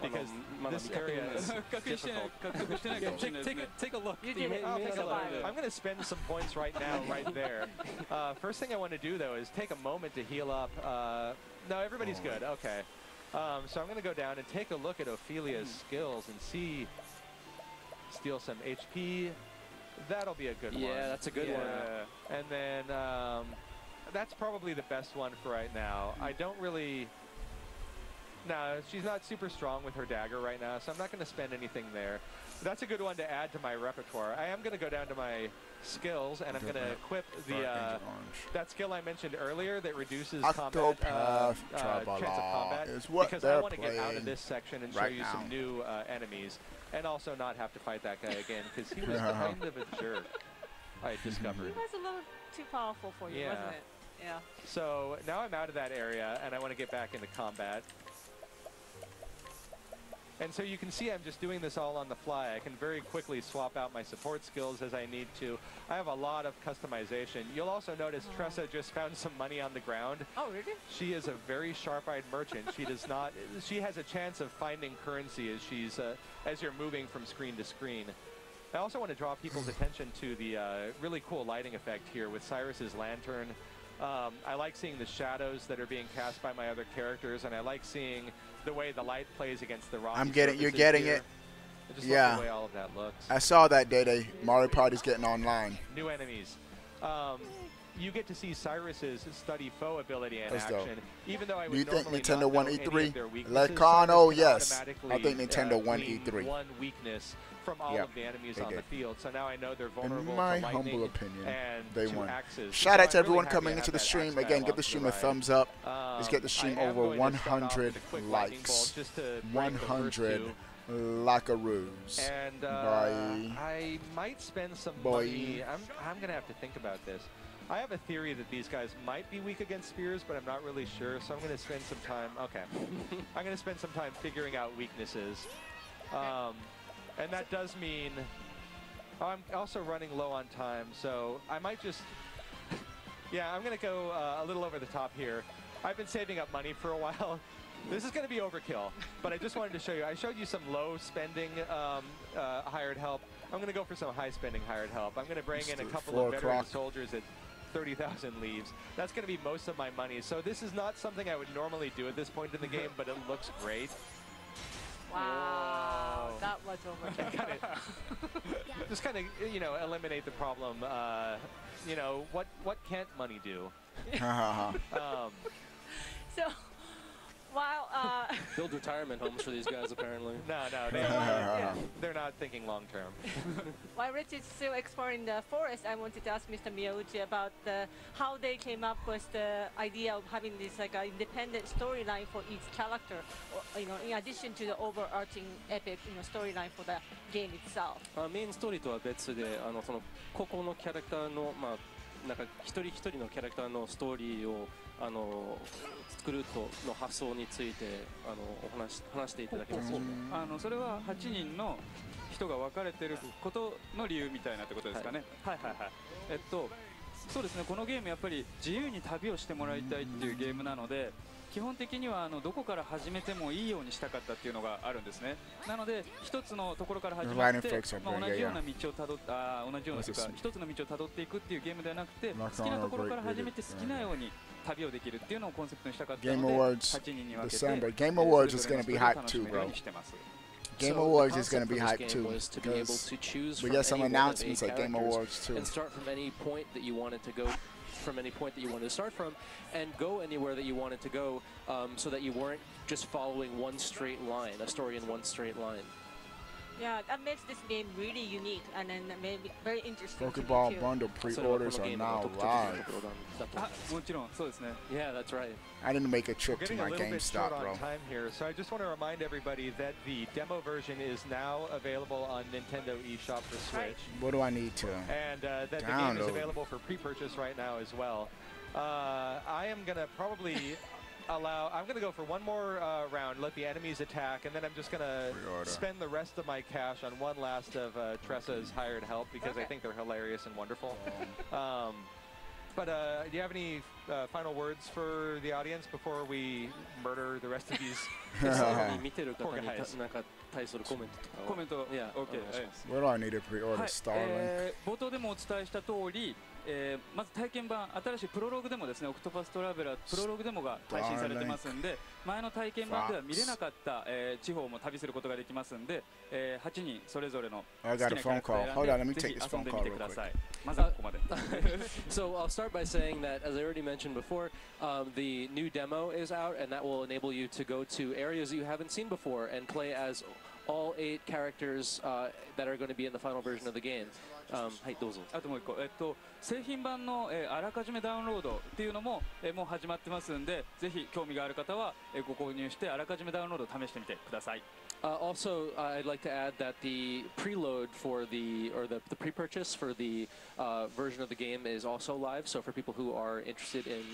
from this area, though, because this area is difficult. Take a look. You did it. You survived. I'm going to spend some points right now, right there. First thing I want to do, though, is take a moment to heal up. No, everybody's good. Okay. So I'm going to go down and take a look at Ophelia's skills and steal some HP. That'll be a good one. Yeah, that's a good one. And then that's probably the best one for right now. I don't really... No, she's not super strong with her dagger right now, so I'm not going to spend anything there. That's a good one to add to my repertoire. I am going to go down to my skills, and I'm going to equip that skill I mentioned earlier that reduces Octopath chance of combat, is what because I want to get out of this section and show you some new enemies, and also not have to fight that guy again, because he was kind of a jerk, I discovered. He was a little too powerful for you, wasn't it? Yeah. So now I'm out of that area, and I want to get back into combat. And so you can see I'm just doing this all on the fly. I can very quickly swap out my support skills as I need to. I have a lot of customization. You'll also notice Tressa just found some money on the ground. Oh, really? She is a very sharp-eyed merchant. She does not. She has a chance of finding currency as you're moving from screen to screen. I also want to draw people's attention to the really cool lighting effect here with Cyrus's lantern. I like seeing the shadows that are being cast by my other characters, and I like seeing the way the light plays against the rock. You're getting it. I just love the way all of that looks. I saw that day Mario Party's getting online. New enemies. You get to see Cyrus's study foe ability in action. Even though I would normally Nintendo not won know E3? any of their weaknesses, Lecano, yes. automatically, I think Nintendo won glean E3. one weakness from all of the enemies on the field. So now I know they're vulnerable in my to lightning humble opinion, and they to won. axes. Shout So out to I'm everyone really coming happy into the to have stream. that Again, axe give the guy stream along a for the thumbs up. ride. Let's get the stream I am over going to start off 100 with a quick lightning bolt likes. just to break the first 100 two. lackaroos. And I might spend some money. I'm going to have to think about this. I have a theory that these guys might be weak against spears, but I'm not really sure, so I'm going to spend some time. Okay. I'm going to spend some time figuring out weaknesses. And that does mean I'm also running low on time, so I might just... Yeah, I'm going to go a little over the top here. I've been saving up money for a while. This is going to be overkill, but I just wanted to show you. I showed you some low-spending hired help. I'm going to go for some high-spending hired help. I'm going to bring in a couple of veteran soldiers at 30,000 leaves. That's going to be most of my money. So this is not something I would normally do at this point in the game, but it looks great. Wow, that was overkill. Just kind of, eliminate the problem. What can't money do? So, while build retirement homes for these guys, apparently. No, they're not thinking long term. While Rich is still exploring the forest, I wanted to ask Mr. Miyauchi about how they came up with the idea of having this like an independent storyline for each character, or, in addition to the overarching epic, storyline for the game itself. メインストーリーとは別で、その個々のキャラクターのなんか一人一人のキャラクターのストーリーを作るとの発想について話していただけますか。それは8人の人が分かれていることの理由みたいなってことですかね。はいはいはい。そうですね。このゲームやっぱり自由に旅をしてもらいたいっていうゲームなので。基本的にはどこから始めてもいいようにしたかったっていうのがあるんですね。なので一つのところから始まって、同じような道をたどって同じようなというか一つの道をたどっていくっていうゲームではなくて、好きなところから始めて好きなように旅をできるっていうのをコンセプトにしたかったので、8人に分けて Game Awards is going to be hype too, bro. Game Awards is going to be hype too because we get some announcements at Game Awards too. And start from any point that you wanted to go. From any point that you wanted to start from, and go anywhere that you wanted to go, so that you weren't just following one straight line, a story in one straight line. Yeah, that makes this game really unique and then maybe very interesting. Pokeball Bundle pre-orders are now live. Yeah, that's right. I didn't make a trip to my GameStop, bro. Time here, so I just want to remind everybody that the demo version is now available on Nintendo eShop for Switch. What do I need to And that the game is available for pre-purchase right now as well. I am gonna probably I'm going to go for one more round, let the enemies attack, and then I'm just going to spend the rest of my cash on one last of Tressa's hired help because I think they're hilarious and wonderful. But do you have any final words for the audience before we murder the rest of these poor guys? コメント、OK。What do I need to pre-order? Starlink. 冒頭でもお伝えした通り、まず体験版、新しいプロローグデモですね、オクトパストラベラープロローグデモが配信されてますんで、前の体験版では見れなかった地方も旅することができますんで、8人それぞれの好きなキャラクターを選んでぜひ遊んでみてください。まずはここまで。So I'll start by saying that, as I already mentioned before, the new demo is out, and that will enable you to go to areas that you haven't seen before and play as all 8 characters that are going to be in the final version of the game. はい、どうぞ。あともう一個、製品版のあらかじめダウンロードっていうのももう始まってますんで、ぜひ興味がある方はご購入してあらかじめダウンロードを試してみてください。Also, I'd like to add that the preload for the pre-purchase for the version of the game is also live. So for people who are interested in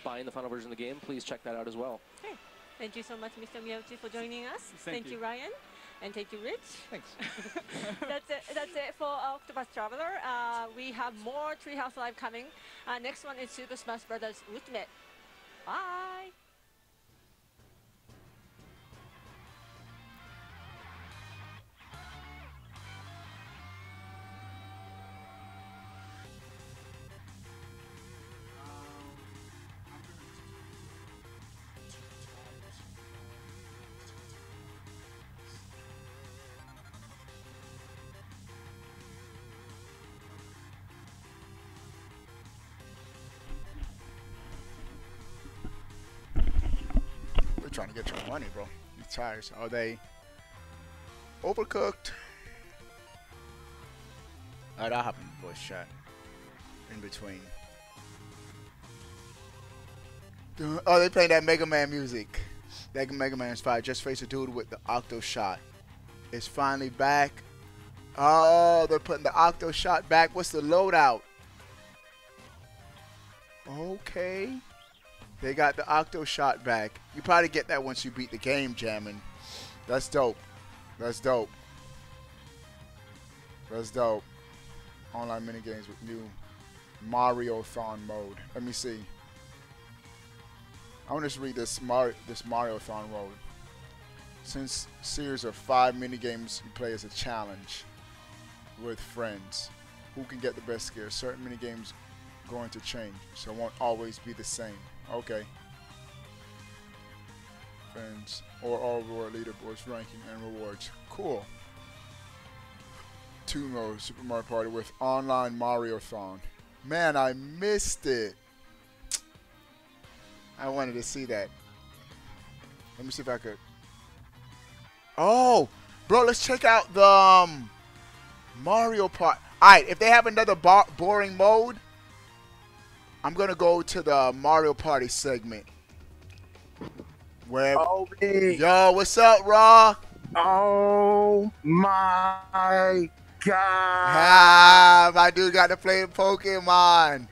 buying the final version of the game, please check that out as well. Okay. Thank you so much, Mr. Miyauchi, for joining us. Thank you, Ryan. And thank you, Rich. Thanks. That's it for Octopath Traveler. We have more Treehouse Live coming. Next one is Super Smash Bros. Ultimate. Bye. Trying to get your money, bro. These tires, are they overcooked? Alright, I'll hop in the voice chat in between. Oh, they playing that Mega Man music. That Mega Man's fire. Just face a dude with the Octo Shot. It's finally back. Oh, they're putting the Octo Shot back. What's the loadout? Okay. They got the Octo Shot back. You probably get that once you beat the game, jamming. That's dope. That's dope. That's dope. Online minigames with new Mario-thon mode. Let me see. I want to just read this Mario-thon mode. Since series of 5 minigames you play as a challenge with friends. Who can get the best gear? Certain minigames going to change, so it won't always be the same. Okay. Friends or all reward leaderboards, ranking, and rewards. Cool. 2 modes, Super Mario Party with online Mario-thon. Man, I missed it. I wanted to see that. Let me see if I could Oh, bro, let's check out the Mario Party. All right, if they have another boring mode, I'm going to go to the Mario Party segment. Where, yo, what's up, Raw? Oh, my God. Ah, my dude got to play Pokemon.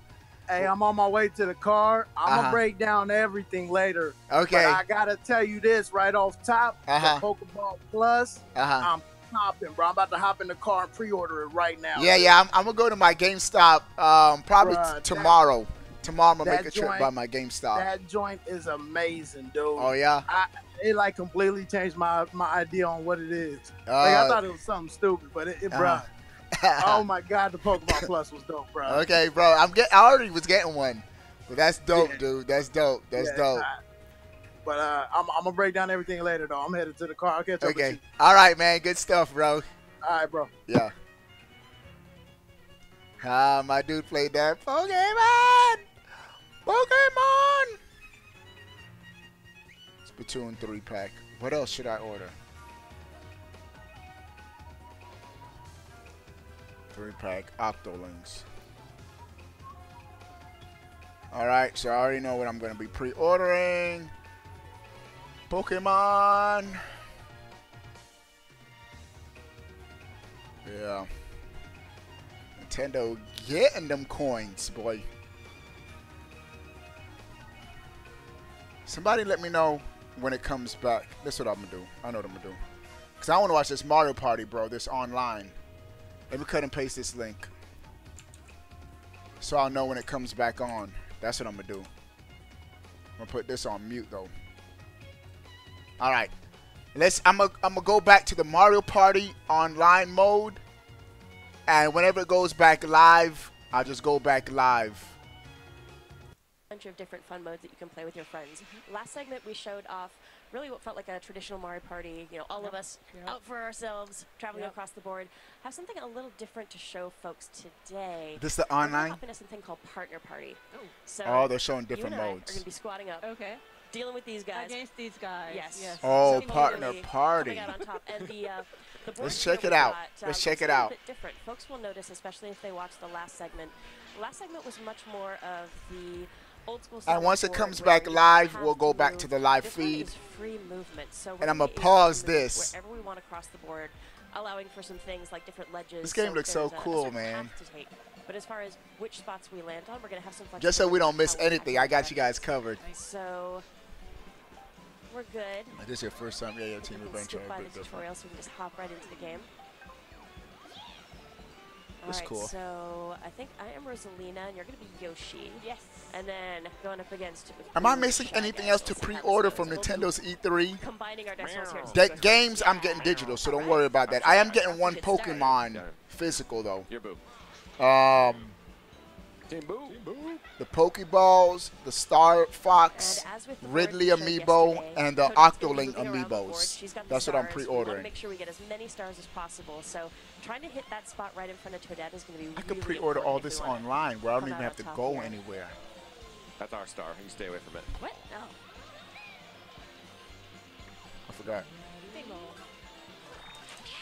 Hey, I'm on my way to the car. I'm going to break down everything later. Okay. But I got to tell you this right off top. The Pokeball Plus, I'm hopping, bro. I'm about to hop in the car and pre-order it right now. Yeah, I'm going to go to my GameStop probably tomorrow. Tomorrow I'm going to make a trip by my GameStop. That joint is amazing, dude. Oh, yeah? It like completely changed my idea on what it is. Like, I thought it was something stupid, but bro. Oh my God, the Pokemon Plus was dope, bro. Okay, bro. I already was getting one. But that's dope, dude. That's dope. That's dope. But I'm gonna break down everything later though. I'm headed to the car. I'll catch up with you. All right, man. Good stuff, bro. All right, bro. Yeah. My dude played that Pokemon. Splatoon 3-pack. What else should I order? 3-pack Octolings. Alright, so I already know what I'm going to be pre-ordering. Pokemon. Yeah. Nintendo getting them coins, boy. Somebody let me know when it comes back. That's what I'm going to do. I know what I'm going to do. Because I want to watch this Mario Party, bro. This online. Let me cut and paste this link. So I'll know when it comes back on. That's what I'm going to do. I'm going to put this on mute, though. All right. I'm gonna go back to the Mario Party online mode. And whenever it goes back live, I'll just go back live. Bunch of different fun modes that you can play with your friends. Last segment we showed off really what felt like a traditional Mario Party, you know, all of us out for ourselves, traveling across the board. Have something a little different to show folks today. This the online? We're hopping into something called Partner Party. So they're showing different you and modes. I are going to be squatting up. Okay. Dealing with these guys. Against these guys. Yes. Oh, Partner Party. Out on top. And the let's check it out. Let's check it out. A bit different. Folks will notice, especially if they watch the last segment. The last segment was much more of the old school. And once it comes back live, we'll go back to the live feed. Free movement. So and I'm gonna pause this. Wherever we want across the board, allowing for some things like different ledges. This game looks so cool, man. But as far as which spots we land on, we're gonna have some fun. Just so we don't miss anything, I got you guys covered. So we're good. This is your first time, yeah, Team Adventure. By the tutorial, so we can just hop right into the game. That's cool. So I think I am Rosalina, and you're going to be Yoshi. Yes. And then going up against. Am I missing anything else to pre-order from Nintendo's E3? Combining our decimals here. That games, I'm getting digital, so don't worry about that. I am getting one Pokemon physical though. The Pokeballs, the Star Fox, Ridley Amiibo, and the Octoling Amiibos. That's what I'm pre-ordering. Make sure we get as many stars as possible. So trying to hit that spot right in front of Toadette is going to be. I could pre-order all this online where I don't even have to go anywhere. That's our star. You stay away from it. What? No. I forgot.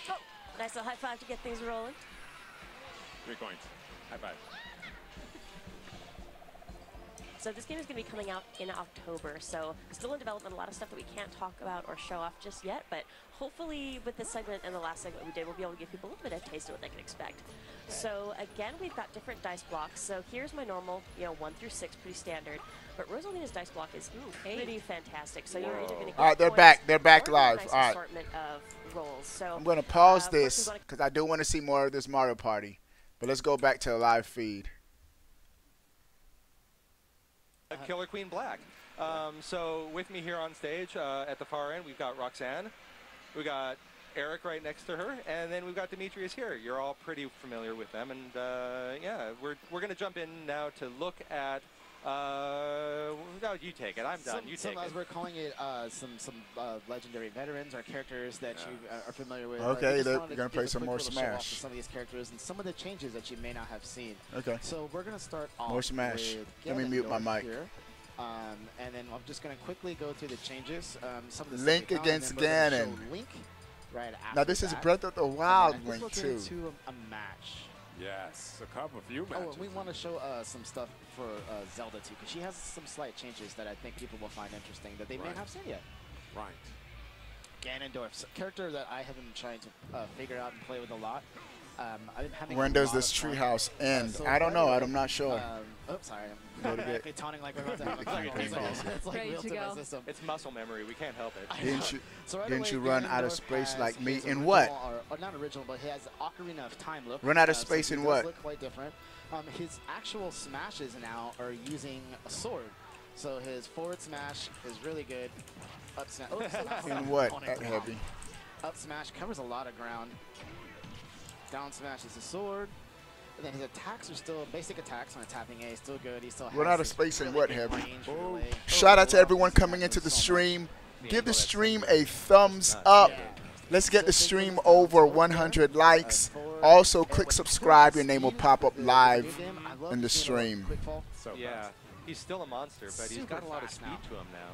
Oh, nice little high five to get things rolling. 3 coins. High five. So this game is going to be coming out in October, so still in development, a lot of stuff that we can't talk about or show off just yet, but hopefully with this segment and the last segment we did, we'll be able to give people a little bit of a taste of what they can expect. So again, we've got different dice blocks. So here's my normal, 1 through 6, pretty standard, but Rosalina's dice block is pretty fantastic. So you're either going to get all right, they're back live. Nice all right. Assortment of rolls. So I'm going to pause this because I do want to see more of this Mario Party, but let's go back to the live feed. Killer Queen Black. So with me here on stage at the far end, we've got Roxanne. We got Eric right next to her, and then we've got Demetrius here. You're all pretty familiar with them, and yeah, we're going to jump in now to look at. No, you take it. I'm done. You take it. As we're calling it, some legendary veterans or characters that you are familiar with. Okay, they're going to play some more Smash. Some of these characters and some of the changes that you may not have seen. Okay. So we're going to start off more Smash. With Let me mute my mic. Here. And then I'm just going to quickly go through the changes. Some of the Link against Ganon. Link right after Now this is that. Breath of the Wild And Link we'll get too. into a match. Yes, a few matches. Oh, and we want to show some stuff for Zelda too, because she has some slight changes that I think people will find interesting that they may not have seen yet. Right. Ganondorf, a character that I have been trying to figure out and play with a lot. I've been having When does this treehouse end? I don't know. I'm not sure. Oops, sorry. I'm taunting like we're about to have a fight. It's like real to my system. It's muscle memory. We can't help it. Didn't you run out of space like me? In what? Or not original, but he has Ocarina of Time look. Run out of space in what? Look quite different. His actual smashes now are using a sword. So his forward smash is really good. Up smash. In what? That heavy. Up smash covers a lot of ground. Down smash is a sword. And then his attacks are still basic attacks on a tapping A. Still good. He still has Run out of space in what, heavy? Oh. Shout out to everyone coming into the stream. Give the stream a thumbs up. Let's get the stream over 100 likes. Also, click subscribe. Your name will pop up live in the stream. Yeah, he's still a monster, but he's got a lot of speed to him now.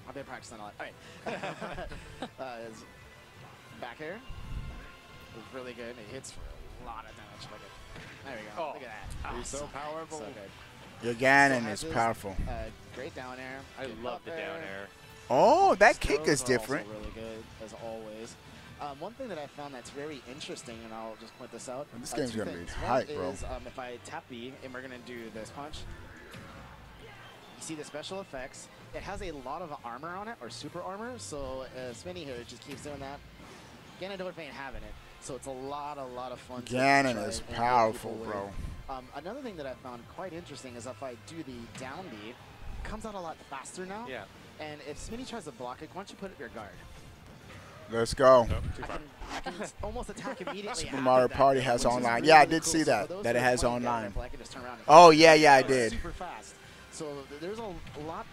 I've been practicing a lot. All right. His back air is really good. It hits for a lot of damage. There we go. Look at that. He's so powerful. So good. Your Ganon is powerful. Great down air. I love the down air. Oh, that kick Throws is are different. Also really good, as always. One thing that I found that's very interesting, and I'll just point this out. This game's going to be One hype, bro. is, if I tap B, and we're going to do this punch, you see the special effects. It has a lot of armor on it, or super armor, so Smitty here just keeps doing that. Ganondorf ain't having it, so it's a lot of fun. Ganon is powerful, bro. Another thing that I found quite interesting is if I do the down B, it comes out a lot faster now. Yeah. And if Smitty tries to block it, why don't you put up your guard? Let's go. I can almost attack immediately. Super Mario Party has online. Yeah, I did see that it has online. Oh, yeah, I did. Super fast. So there's a lot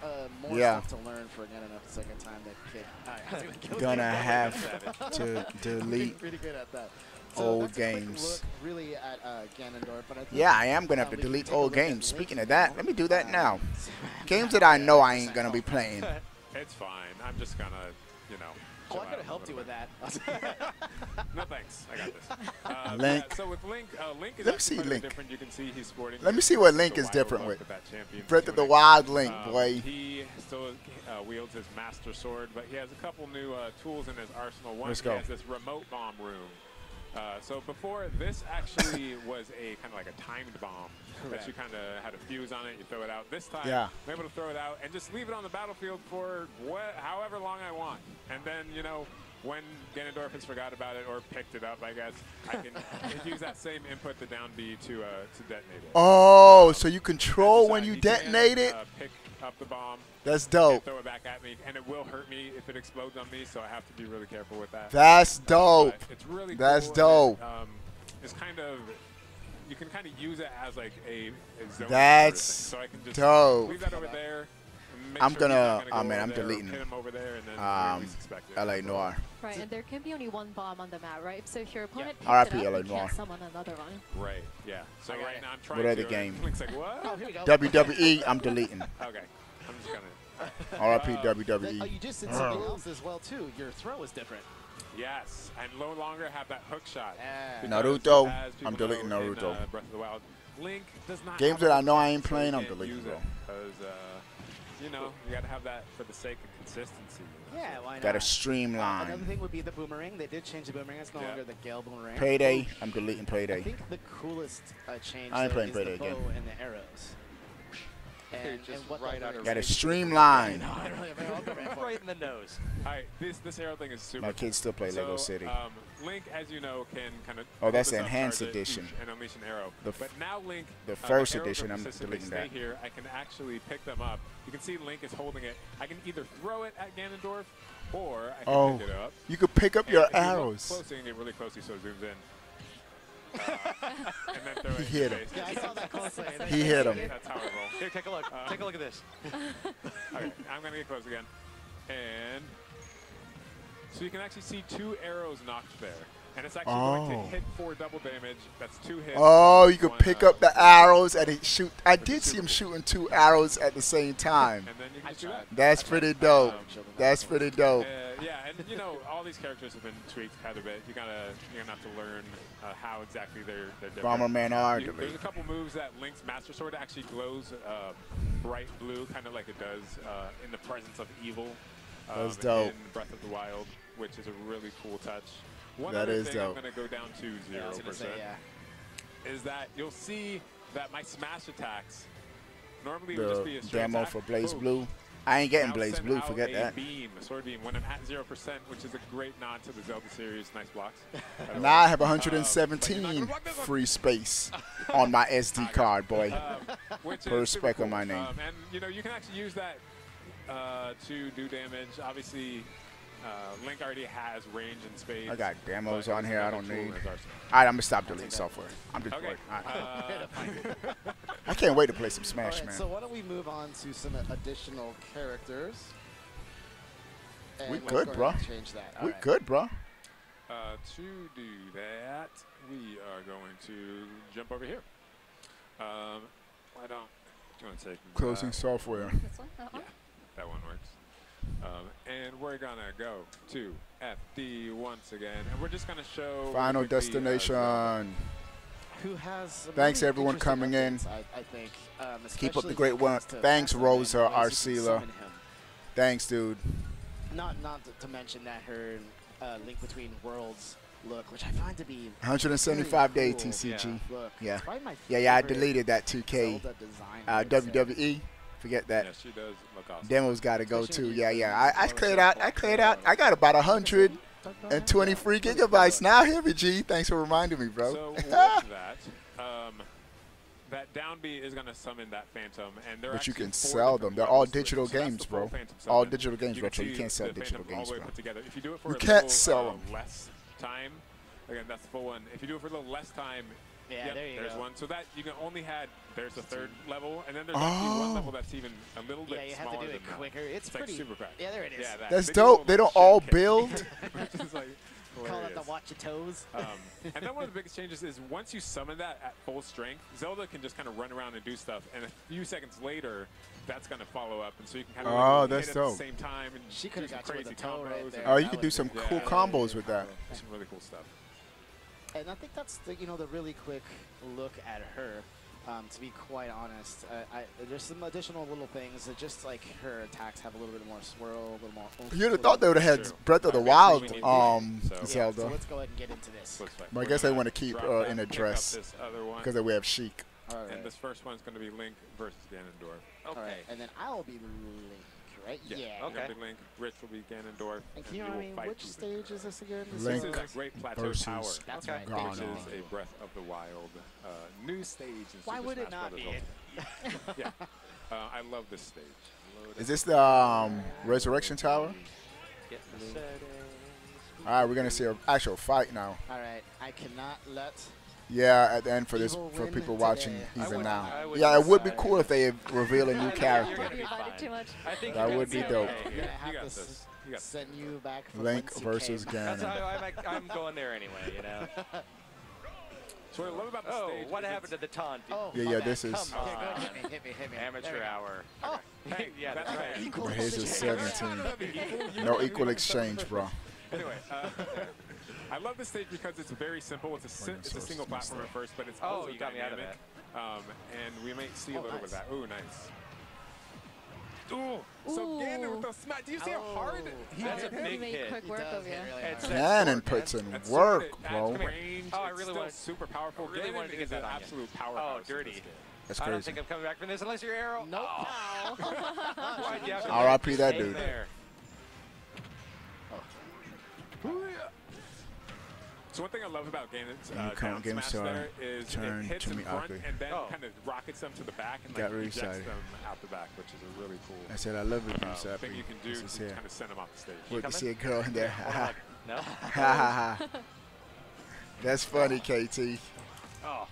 more Yeah. stuff to learn for Ganondorf the second time. That kid. Gonna have to delete Pretty good at that. old that's a quick games. look really at Ganondorf, but I think, Yeah, I am gonna have to delete old games. Speaking of that, let me do that now. Games that I know I ain't gonna be playing. It's fine. I'm just gonna, you know. Oh, I could have helped you with that. No thanks. I got this. Link. Yeah, so with Link, Link is Let me see actually Link. different. You can see he's sporting. Let me see what Link is different with. Breath of the Wild Link, boy. He still wields his Master Sword, but he has a couple new tools in his arsenal. One, Let's he go. has this remote bomb room. So before, this actually was a kind of like a timed bomb that you kind of had a fuse on it. You throw it out. This time, I'm able to throw it out and just leave it on the battlefield for however long I want. And then, you know, when Ganondorf has forgot about it or picked it up, I guess, I can use that same input, the down B, to detonate it. Oh, so you control when you detonate it? Pick up the bomb. That's dope. Throw it back at me, and it will hurt me if it explodes on me, so I have to be really careful with that. That's dope. It's really That's cool. dope. It's kind of, you can kind of use it as like a zone. That's so I can just dope. leave that over there. I'm gonna, oh man, I'm deleting LA Noir. Right, and there can be only one bomb on the map, right? So if your opponent picks R.I.P. it up, LA you Noir. can't summon another one. Right, yeah. So right now I'm trying What to. other game? Link's like, what? Oh, here we go. WWE, I'm deleting. Okay, I'm just gonna. R.I.P. Oh, WWE. you just did something else as well too. Your throw is different. Yes, and no longer have that hook shot. Naruto, As people I'm deleting know in, Naruto. Breath of the Wild, Link does not Games have that a I know I hook ain't shot, so playing, you I'm can't deleting, use bro. it, 'cause, you know, you gotta have that for the sake of consistency. Yeah, why not? Gotta streamline. Another thing would be the boomerang. They did change the boomerang. It's no longer the Gale boomerang. Payday, I'm deleting I Payday. think the coolest change I ain't though, playing is Payday the again. bow and the arrows. And what right out of Gotta range. streamline. Right in the nose. All right, this arrow thing is super. My kids still play Lego City. Link, as you know, can kind of. Oh, that's the enhanced edition. And unleash an arrow. The but now Link. the first arrows edition, are I'm consistently deleting stay that. Here, I can actually pick them up. You can see Link is holding it. I can either throw it at Ganondorf, or I can pick it up. You could pick up And your if you look arrows. close, you can get really close, so it zooms in. And then throw it He hit in him. his Yeah, I face. saw that closely. He hit him. That's how I roll. Here, take a look. Take a look at this. Okay, I'm gonna get close again, and so you can actually see two arrows knocked there. And it's actually going to hit for double damage. That's 2 hits. Oh, you could pick up the arrows and it shoot. I did see him shooting 2 arrows at the same time. And then you can do that. That's pretty dope. That's pretty dope. Yeah, and you know, all these characters have been tweaked quite a bit. You're gonna have to learn how exactly they're different. Bomberman Artery. There's a couple moves that Link's Master Sword actually glows bright blue, kind of like it does in the presence of evil. That's dope. In Breath of the Wild, which is a really cool touch. One That other is thing dope. I'm going to go down to 0%, is that you'll see that my smash attacks normally would just be a straight demo attack. for Blaze Boom. Blue. I ain't getting Now Blaze send Blue, out forget a that. Beam, a sword beam, when I'm at 0%, which is a great nod to the Zelda series. Nice blocks. Now I have 117 free space on my SD card, boy. Per spec on my name. And you know, you can actually use that to do damage. Obviously, Link already has range and space. I got demos on here I don't need. All right, I'm going to stop deleting software. I'm just bored. I can't wait to play some Smash, man. So why don't we move on to some additional characters? We good, bro. Change that. We good, bro. To do that, we are going to jump over here. Why don't you want to take Closing software. This one? That one? Yeah, that one works. And we're gonna go to FD once again, and we're just gonna show Final quickly, destination. Who has Thanks really everyone interesting coming in. updates, I think. Keep up the especially great when it work. comes to Thanks, Batman, Rosa ways you can Arcila. summon him. Thanks, dude. Not to mention that her Link Between Worlds look, which I find to be 175 day really cool TCG. look. Yeah. It's probably my Yeah, I favorite deleted that 2K. Zelda design, I would say. WWE. Forget that. Yes, she does look awesome. Demos got to go too. Yeah. I cleared out. I got about 120 free gigabytes now. Here, G. Thanks for reminding me, bro. So with that, that down B is going to summon that Phantom, and they're But you actually can 4 sell different them. They're all levels to it. digital So that's games, the full bro. Phantom All summon. digital games, You retro. You see can't sell the digital Phantom all games, the way bro. put together. If you do it for You a can't little, sell them. less time, again, that's the full one. If you do it for a little less time, Yeah, there you there's go. one. So that you can only had, there's a 3rd level, and then there's actually one level that's even a little bit Yeah, you have smaller to do it than that. quicker. It's like pretty super fast. Yeah, there it is. Yeah, that. That's They do dope. a They little don't all shit build. Which is like Call it the hilarious. watch your toes. And then one of the biggest changes is once you summon that at full strength, Zelda can just kind of run around and do stuff, and a few seconds later, that's going to follow up, and so you can kind of Oh, hit that's it at dope. the same time and She do could have some got you with crazy a toe right combos. there. Oh, you That could do would've some been cool good. combos with that. Some really cool stuff. And I think that's the the really quick look at her. To be quite honest, there's some additional little things that just like her attacks have a little bit more swirl, a little more. You'd have thought they would have had True. Breath of the I Wild guess we need to- so Zelda. So let's go ahead and get into this. Looks like But I we're guess they gonna want to keep drop that, in a pick up dress this other one. because we have Sheik. All right. And this first one's going to be Link versus Ganondorf. All right. And then I'll be Link, right? Yeah. Yeah. Gonna be Link. Rich will be Ganondorf. And can you will remind me, fight which tooth stage is this again? Link This is a Great Plateau versus Tower. That's okay. right. Ganon. Which is a Breath of the Wild new stage in Why Super would it Smash not Bros. be? Ultimate. Yeah. I love this stage. Is this the Resurrection Tower? All right, we're gonna see an actual fight now. All right. I cannot let. Yeah, at the end for this Evil for win people today. watching I even would- now. I would Yeah, it would be decide. cool if they reveal a new character. You're invited too much. I think That you're would be gonna dope. I'm gonna have You got to this. You got send you back from Link whence you versus came. That's Ganon. I'm going there anyway, you know. So what I love about the Oh, stage what is happened to the taunt? Oh, Yeah, my yeah, bad. this is. Come Okay, go on. ahead. Hit me. There Amateur we go. hour. Oh, Yeah, that's right. Equal But his is exchange. 17. No equal exchange, bro. Anyway, I love this stage because it's very simple. It's a single platform at first, but it's Oh, also you got me out of dynamic. And we may see a little bit of that. Ooh, nice. Ooh, so Ganon with the smack. Do you see how hard he That's hit a him? big You made hit. quick He work does of you. hit really It's hard. that Ganon sword, puts man. in That's work, sword, it bro. adds range. Oh, I It's really still wanted- super powerful. I really Ganon wanted to get is that an on you. absolute powerhouse. Oh, in dirty. this game. That's I don't crazy. think I'm coming back from this unless you're arrow. Nope. Oh. Why'd you have to R.I.P. that stay dude. there? So one thing I love about Ganon's You can't get him smash started. there is Turn it hits to in me front ugly. and then Oh. kind of rockets them to the back and Got like really ejects excited. them out the back, which is a really cool I said I love it, Bruce. thing you can do This is to here. kind of send them off the stage. Wait to coming? see a girl in there. No? Ha ha ha. That's funny, KT. Oh.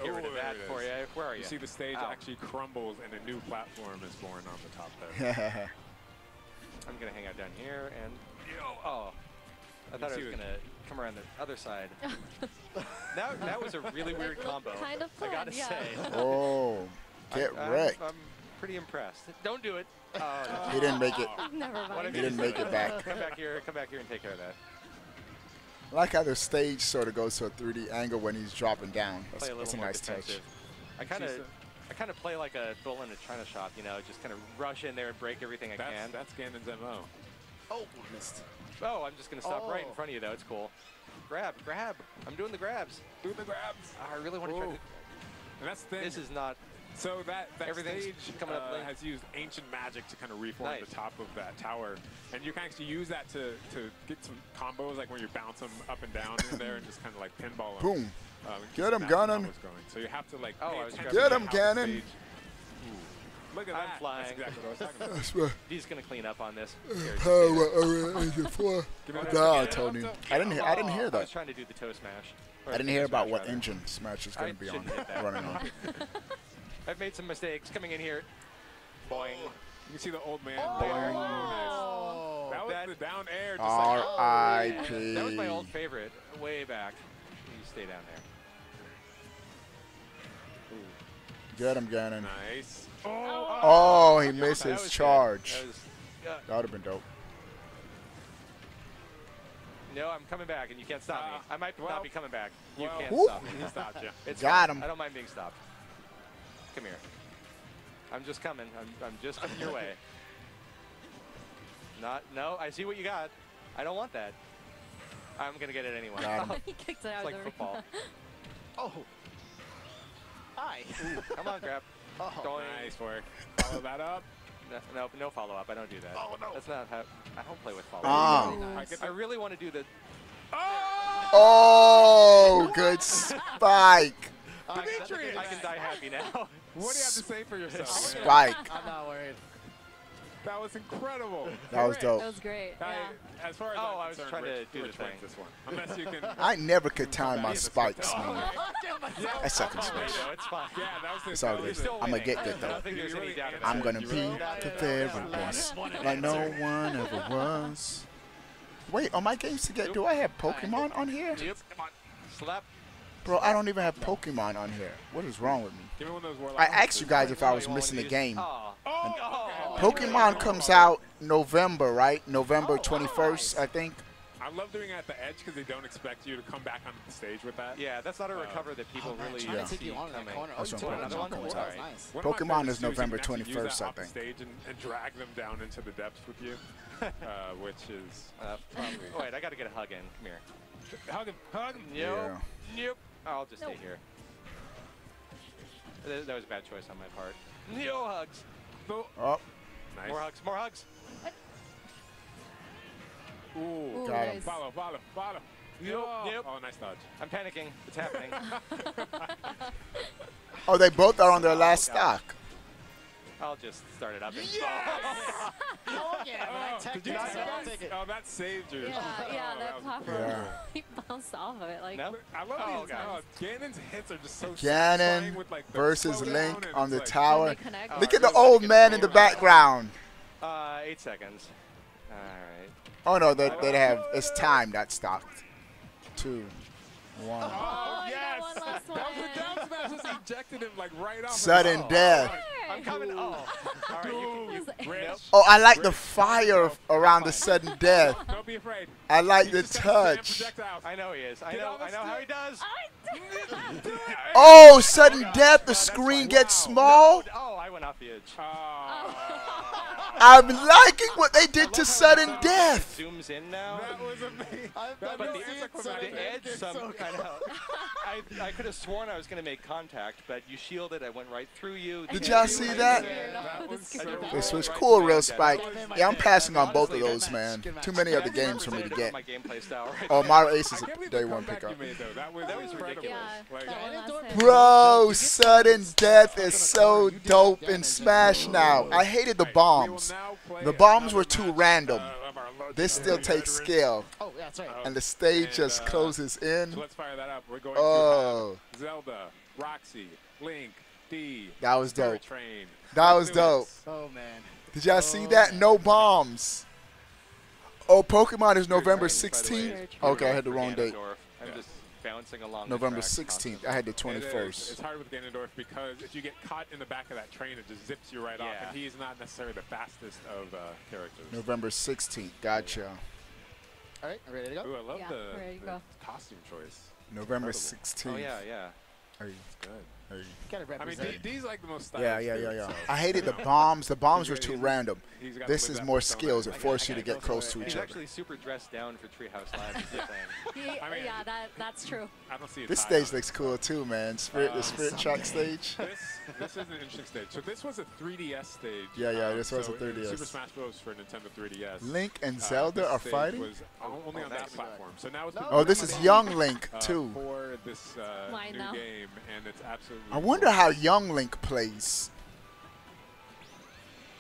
Get rid of Oh, that there it for is. you. Where are you? You see the stage Ow. actually crumbles and a new platform is born on the top there. I'm going to hang out down here and... Oh. I thought I was gonna come around the other side. That was a really weird combo. Kind of fun, I gotta say. Oh, get wrecked. I'm pretty impressed. Don't do it. He didn't make it. Never mind. He didn't make it back. Come back here and take care of that. I like how the stage sort of goes to a 3D angle when he's dropping down. That's a nice touch. I kind of play like a bull in a china shop, you know, just kind of rush in there and break everything I can. That's Ganon's MO. Oh, missed. Oh, I'm just gonna stop right in front of you though. It's cool. Grab. I'm doing the grabs. Do the grabs. I really want to try to. And that's the thing. This is not. So that stage coming up has used ancient magic to kind of reform the top of that tower, and you can actually use that to get some combos, like when you bounce them up and down in there and just kind of like pinball them. Boom. Get him, Ganon. So you have to like. Get him, Ganon. Look at that. I'm flying. That's exactly what I was talking about. That's right. He's gonna clean up on this. Nah, Tony. I didn't hear that. I was trying to do the toe smash. I didn't hear about what engine Smash is going to be on running on. I've made some mistakes coming in here. Boing. You can see the old man there. Oh, nice. That was the down air. R.I.P. That was my old favorite, way back. You stay down there. Get him, Ganon. Nice. Oh, he missed his charge. That would have been dope. No, I'm coming back, and you can't stop me. I might not be coming back. You can't Whoop. stop me. He stopped you. It's Got fine. him. I don't mind being stopped. Come here. I'm just coming. I'm just coming your way. No, I see what you got. I don't want that. I'm going to get it anyway. He kicked it out it's like football. Oh. Hi. Ooh, come on, grab. Oh, nice work. Follow that up. No follow-up. I don't do that. Oh, no. That's not how... I don't play with follow-up. Nice. I really want to do the... Oh, good spike. I can die happy now. What do you have to say for yourself? Spike. I'm not worried. That was incredible. That was dope. That was great. As far as I was trying to do the thing. This one. Unless you can. I never could time my spikes, man. That's second space. It's fine. Yeah, that was It's all good. I'm going to get good, though. I'm going to be the very best, like no one ever was. Wait, on my games to get, do I have Pokemon on here? Yep. Come on. Slap. Bro, I don't even have Pokemon on here. What is wrong with me? Give me one of those Warlock I asked you guys if I was missing a game. Oh. Pokemon comes out November, right? November 21st, I think. I love doing it at the edge because they don't expect you to come back onto the stage with that. Yeah, that's not a recover that people really see coming. That's what Pokemon comes out. Nice. Pokemon is November 21st, I think. Stage and drag them down into the depths with you, which is probably. Oh, wait, I got to get a hug in. Come here. Hug him. Hug him. Nope. Nope. I'll just stay here. That was a bad choice on my part. No hugs. Oh. Nice. More hugs. More hugs. Ooh. Got him. Follow. Nope. Oh, nice dodge. I'm panicking. It's happening. Oh, they both are on their last stock. I'll just start it up. Yes! Oh, yeah. Did you not take it? Oh, that saved you. Yeah, that platform. He bounced off of it. Like. No? I love these. Ganon's hits are just so Ganon with, like, versus Link on the like, tower. Look at the old man in the background. 8 seconds. All right. Oh, no, they have, it's time that stopped. 2, 1. Oh, yes! That was the down smash just ejected him like right off. Sudden death. I'm coming. Oh. All right, Oh, I like the fire around the sudden death. Don't be afraid. I like the touch. I know he is. I know how he does. Oh, sudden death. The screen gets small. Oh, I went off the edge. I'm liking what they did to sudden death. Zooms in now. That was amazing. But the edge, I could have sworn I was going to make contact, but you shielded. I went right through you. Did y'all see that? They switched cool, real Spike. Yeah, I'm passing on both of those, man. Too many other games for me to get. Oh, Mario Ace is a day one pickup. That was ridiculous. Bro, sudden death is so dope in Smash now. I hated the bombs. The bombs were too random. This still takes skill. Oh, yeah, that's right. And the stage just closes in. So let's fire that up. We're going to have Zelda, Roxy, Link, D. That was dope. Train. That was dope. Oh, man. Did y'all see that? No bombs. Oh, Pokemon is November 16th. Okay, I had the wrong date. I'm just bouncing along. November 16th. I had the 21st. It's hard with Ganondorf because if you get caught in the back of that train, it just zips you right off, and he's not necessarily the fastest of characters. November 16th. Gotcha. All right, ready to go? Ooh, I love the costume choice. November 16th. Oh yeah, yeah. Hey. Good. Hey. I mean, D's like the most stylish. Yeah. I hated the bombs. The bombs were too random. This is more skills. It forces you to get close to each He's other. actually super dressed down for Treehouse Live. Yeah, that's true. I don't see this stage looks cool too, man. The Spirit Track stage. This is an interesting stage. So this was a 3DS stage. Yeah, this was a 3DS. Super Smash Bros. For Nintendo 3DS. Link and Zelda are fighting? Was only on that platform. So now it's this is young Link too. For this new game, and it's absolutely. I wonder how young Link plays.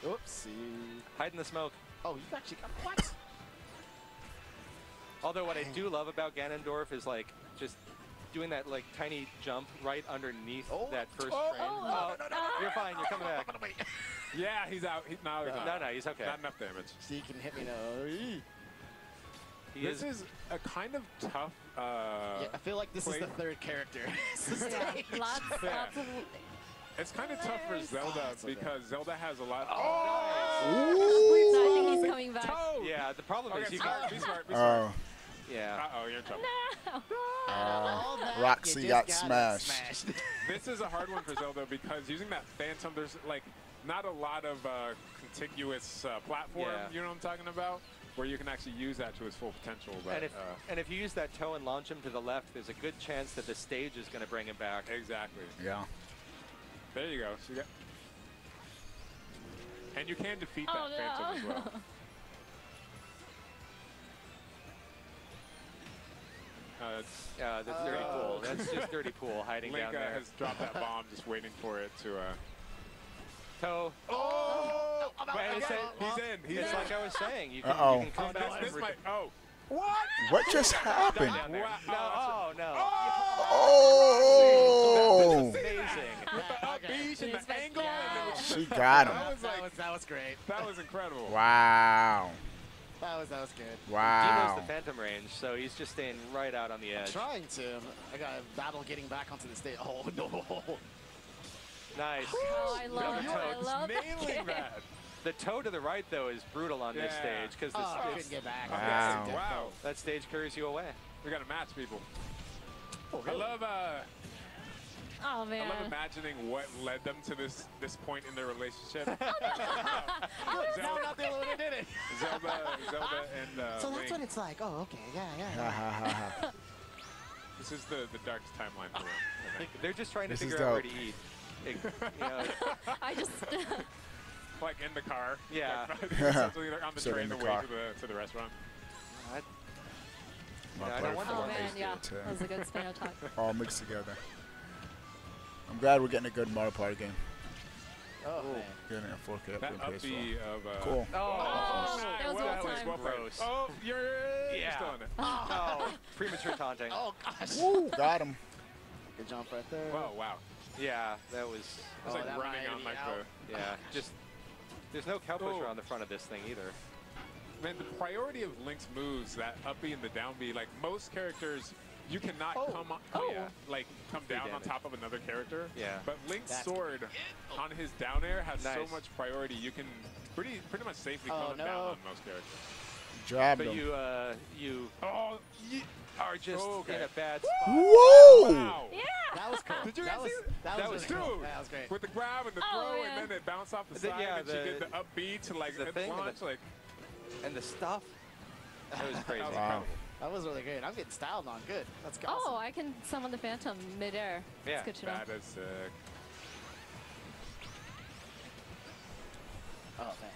Oopsie. Hide in the smoke. Oh, you actually got what? Although what I do love about Ganondorf is like just doing that like tiny jump right underneath that first train. No. You're fine. You're coming back. Yeah, he's out. No, he's okay. Not enough damage. So you can hit me now. This is a kind of tough. Yeah, I feel like this is the third character. Lots of. It's kind of tough for Zelda because Zelda has a lot. I think he's coming back. Yeah, the problem is you can't be smart. Be smart. Yeah. Uh-oh, you're in trouble. No. Roxy got smashed. This is a hard one for Zelda because using that Phantom, there's like not a lot of contiguous platform. You know what I'm talking about? Where you can actually use that to its full potential. But, and if you use that toe and launch him to the left, there's a good chance that the stage is going to bring him back. Exactly. Yeah. There you go. So you got, and you can defeat that Phantom as well. That's Dirty Pool. That's just Dirty Pool hiding Link down there. has dropped that bomb, just waiting for it to. Toe. Oh! He's in. He's it's in. like I was saying. You can come back. What? What just happened? Wow. No. Oh! That's amazing. With the up beach and the angle. She got him. That was great. That was incredible. Wow. That was good. Wow. He knows the Phantom range, so he's just staying right out on the edge. I'm trying to. I got a battle getting back onto the stage. Oh, no. Nice. Oh, I love nailing that. The toe to the right, though, is brutal on this stage because I couldn't get back. Wow. That stage carries you away. We got a match, people. Oh, really? Oh man. I love imagining what led them to this point in their relationship. Zelda, not the only one who did it. Zelda and so Link. that's what it's like. Oh, okay. Yeah. This is the darkest timeline for them. I think. They're just trying to figure out where to eat. I just. Like in the car. Yeah. Essentially, they're on the train the way to the restaurant. I don't want Oh man, yeah. That was a good span of time. All mixed together. I'm glad we're getting a good Mario Party game. Oh, man. Getting a 4K that up in upbeat of cool. That was well timed. Gross. Oh, you're still in it. Oh, premature taunting. Oh, gosh. Woo, got him. Good jump right there. Wow. Yeah, that was. It was like running on like the. Yeah, just. There's no cow pusher on the front of this thing either. Man, the priority of Link's moves, that up B and the down B, like most characters, you cannot come down on top of another character. Yeah. But Link's sword on his down air has so much priority. You can pretty much safely come down on most characters. Jabbed but him. you are just in a bad spot. Whoa! Wow. Yeah. That was cool. Did you guys see that? That was really cool. That was great. With the grab and the throw, and then it bounced off the side, and she did the up B to like the launch, and the stuff. That was crazy. Wow. That was really great. I'm getting styled on. Good. That's awesome. Oh, I can summon the Phantom midair. Yeah. That's good to know. That is sick. Oh, man.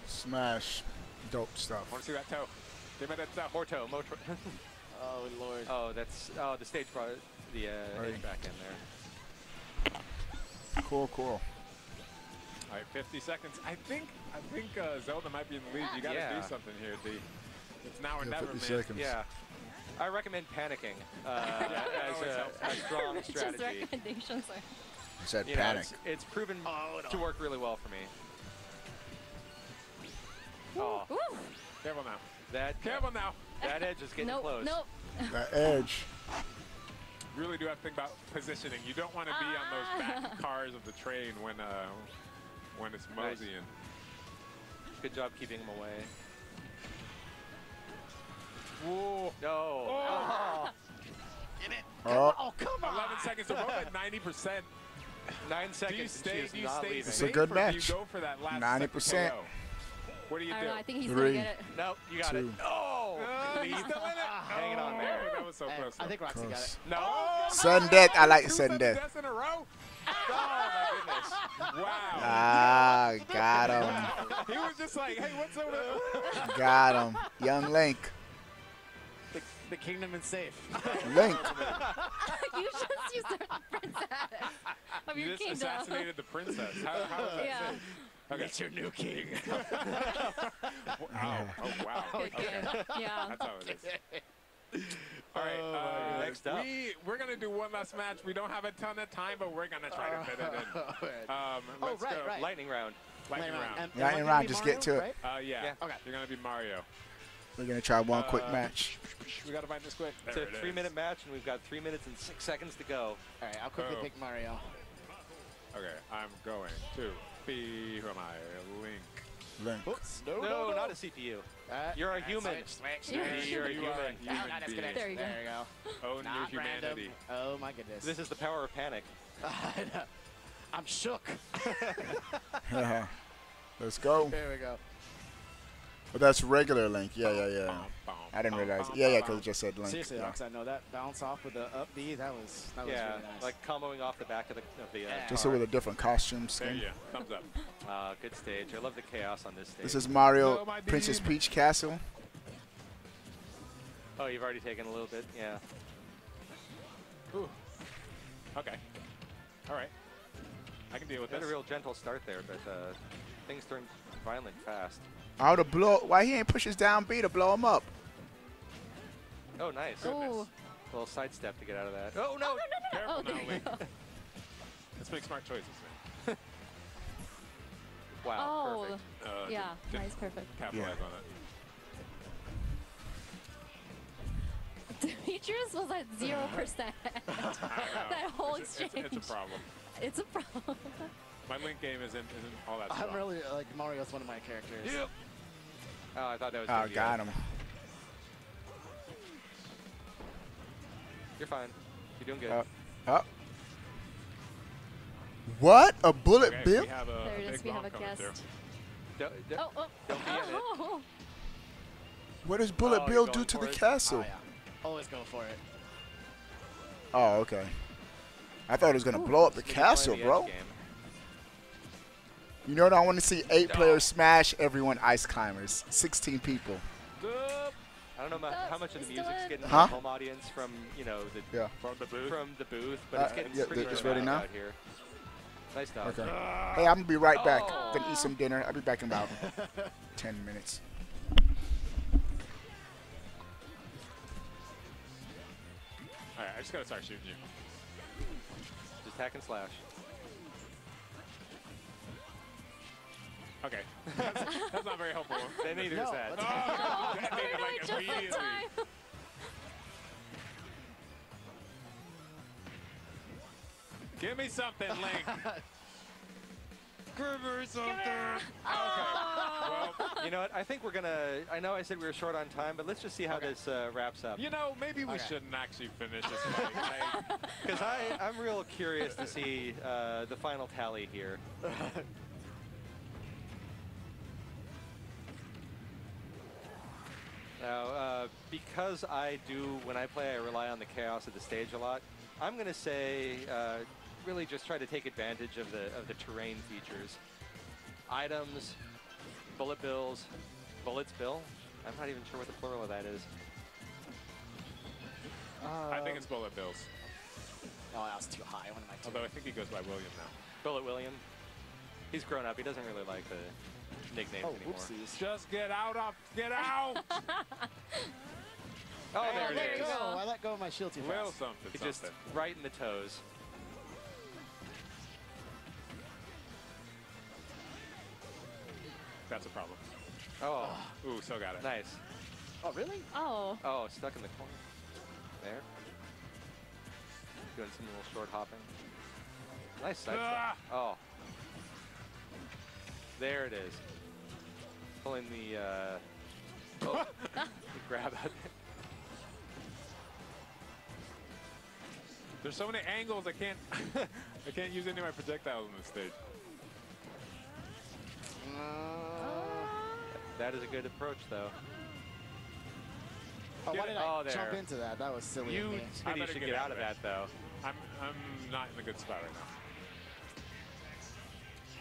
Smash. Dope stuff. Want to see that toe? Give me that toe. More toe. Oh, Lord. Oh, that's. Oh, the stage brought the edge back in there. Cool. All right, 50 seconds. I think Zelda might be in the lead. You got to do something here, D. It's now or never, man. Seconds. Yeah. I recommend panicking as a strong strategy. Just recommendations. I said panic. It's proven to work really well for me. Ooh. Careful now. Careful now. That edge is getting close. Nope. That edge. You really do have to think about positioning. You don't want to be on those back cars of the train when it's moseying. Nice. Good job keeping him away. Whoa. No. Oh. Get it. Oh, come on. 11 seconds. So we're at 90%. 9 seconds. Do you stay? Do you not stay? leaving. It's a good match. Do you go for that last 90%. KO? What do you do? I don't know. I think he's 3, going to get it. Nope, you got 2. it. Oh, He's still in it. hanging on there. That was so close. I think Roxy got it. No. Sudden death. I like sudden death. Deaths in a row. Oh, my goodness. Wow. Ah, got him. He was just like, hey, what's over there? Got him. Young Link. The kingdom is safe. Link. You just used the princess of You your just kingdom. assassinated the princess. How is that Yeah. safe? Okay. It's your new king. Wow. Oh, wow. Good Okay. game. Yeah. That's how it is. All right, next up. We're going to do one last match. We don't have a ton of time, but we're going to try to fit it in. Let's go. Right. Lightning round. Lightning round. Lightning round, just get to it. Yeah. Okay. You're going to be Mario. We're going to try one quick match. We got to find this quick. It's a 3-minute match, and we've got 3 minutes and 6 seconds to go. All right, I'll quickly pick Mario. Okay, I'm going to be, who am I? Link. Link. Oops. No, not a CPU. You're a human. Switch. You're a human. There you go. There you go. Own your humanity. Oh my goodness. This is the power of panic. I'm shook. Let's go. There we go. But that's regular Link. Yeah. I didn't realize. Yeah, because it just said Link. Seriously, Yeah. I know that bounce off with the up B. That was Yeah, really nice. like comboing off the back of the Just car. with a different costume There skin. you go. Thumbs up. Good stage. I love the chaos on this stage. This is Mario Hello, my Princess dude. Peach Castle. Oh, you've already taken a little bit? Yeah. Ooh. Okay. All right. I can deal with Had this. a real gentle start there, but things turned violent fast. Oh, to blow. Why he ain't push his down B to blow him up? Oh, nice. Ooh. A little sidestep to get out of that. Oh, no. Careful Oh, now, there you Link. go. Let's make smart choices, man. Wow, Oh, perfect. yeah. Didn't Nice, perfect. capitalize on it. Demetrius was at 0%. That whole exchange. It's a problem. It's a problem. My Link game isn't all that strong. I'm really like Mario's one of my characters. Yep. Oh, I thought that was Oh, gonna be got it. him. You're fine. You're doing good. What? A bullet Okay, bill? we have a There it is. big We have bomb a coming guest. through. Don't be in it. Oh. What does Bullet Oh, Bill you're do going to for the it? castle? Oh yeah. Always go for it. Oh, okay. I thought it was going to blow up the Maybe castle, playing the bro. edge game. You know what? I want to see 8 players smash everyone ice climbers. 16 people. I don't know how much of the music's getting Huh? from the home audience from, you know, From the booth. from the booth, but it's getting yeah, pretty it's dramatic ready now? out here. Nice stuff. Okay. Hey, I'm going to be right back. Oh. Gonna eat some dinner. I'll be back in about 10 minutes. All right, I just got to start shooting you. Just hack and slash. Okay. That's not very helpful. Then neither is that. Oh, that made it like Just in immediately. time. Give me something, Link. Give me something. Oh. Well, You know what? I think we're going to, I know I said we were short on time, but let's just see how this wraps up. you know, maybe we shouldn't actually finish this fight. Because I'm real curious to see the final tally here. Now, because I do, when I play, I rely on the chaos of the stage a lot. I'm going to say, really just try to take advantage of the terrain features. Items, bullet bills, bullets bill. I'm not even sure what the plural of that is. I think it's Bullet Bills. Oh, that was too high. What am I doing? Although I think he goes by William now. Bullet William. He's grown up. He doesn't really like the nickname anymore. Oopsies. Just get out of, get out! Oh, There there it you is. go. I let go of my shield too Little fast. something, He just something. right in the toes. That's a problem. Oh. Ooh, so got it. Nice. Oh, really? Oh. Oh, stuck in the corner. There. Doing some little short hopping. Nice side step. Oh. There it is. Pulling the, the grab out there. There's so many angles, I can't I can't use any of my projectiles on this stage. That is a good approach, though. Oh, why did I there. jump into that? That was silly of me. You should get out of that, though. I'm not in a good spot right now.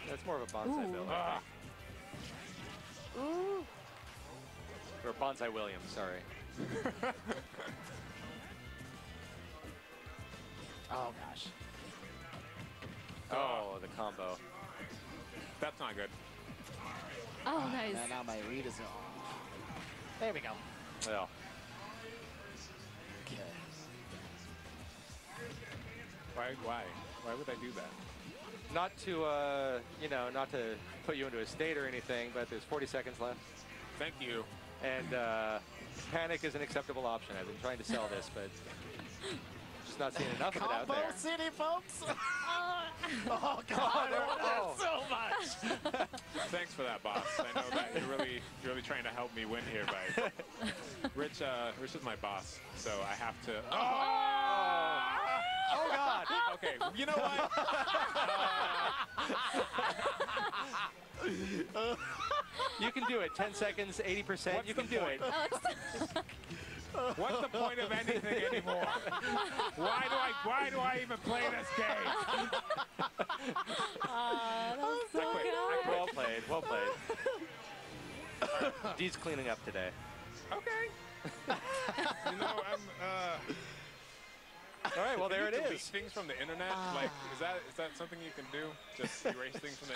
That's more of a bonsai build, I think. Ooh. Or bonsai Williams, sorry. Oh, gosh. Oh, the combo. That's not good. Oh, nice. And now my read is off. There we go. Well. Okay. Why would I do that? Not to, you know, not to put you into a state or anything, but there's 40 seconds left. Thank you. And panic is an acceptable option. I've been trying to sell this, but just not seeing enough of it out there. Combo City, folks! Oh, God, so much! Thanks for that, boss. I know that you're really trying to help me win here, but Rich is my boss, so I have to. Oh God! Okay, you know what? You can do it. 10 seconds, 80%. You can do it. What's the point of anything anymore? Why do I even play this game? That was so good. Well played. Well played. Dee's cleaning up today. Okay. You know, all right, well, there it delete is. Things from the internet, like, is that something you can do? Just erase things from the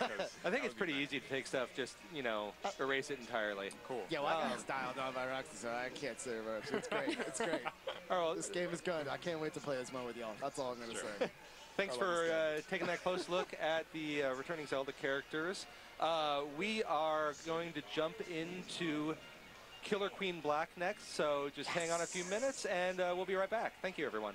internet? I think it's pretty easy to take stuff, just, you know, erase it entirely. Cool. Yeah, well, I got styled on by Roxy, so I can't say much. It's great. It's great. All right, this game is good. I can't wait to play this one with y'all. That's all I'm going to say. Thanks for taking that close look at the returning Zelda characters. We are going to jump into Killer Queen Black next, so just hang on a few minutes, and we'll be right back. Thank you, everyone.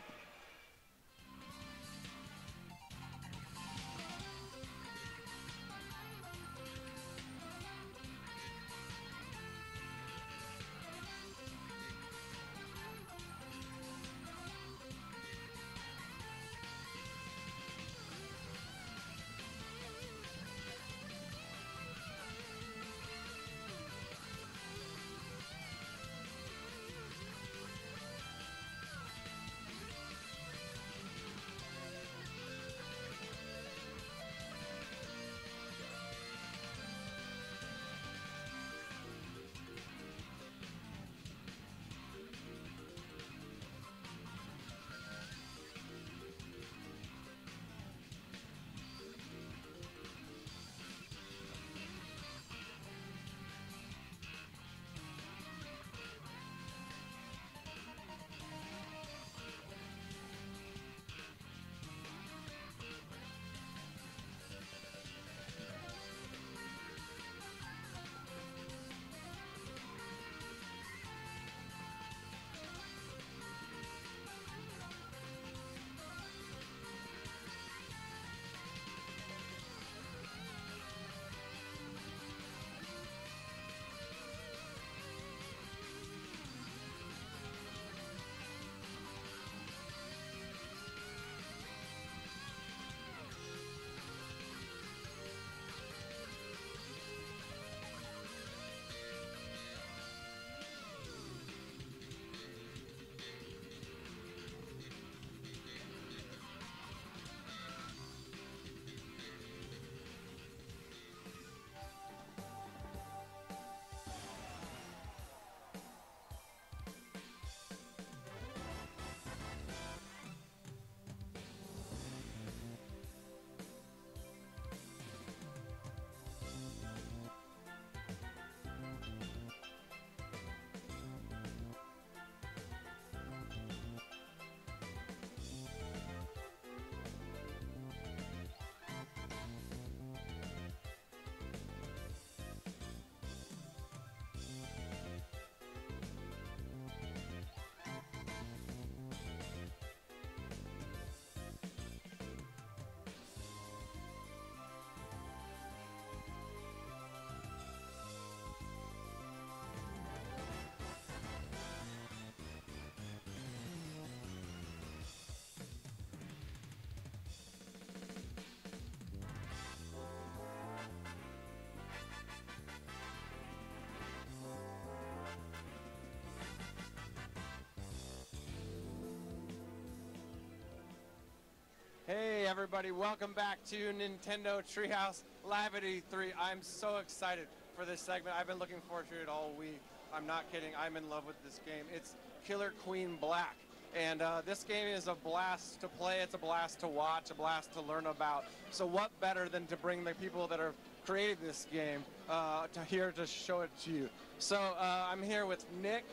everybody. Welcome back to Nintendo Treehouse Live at E3. I'm so excited for this segment. I've been looking forward to it all week. I'm not kidding. I'm in love with this game. It's Killer Queen Black. And this game is a blast to play. It's a blast to watch, a blast to learn about. So what better than to bring the people that have created this game to show it to you. So I'm here with Nick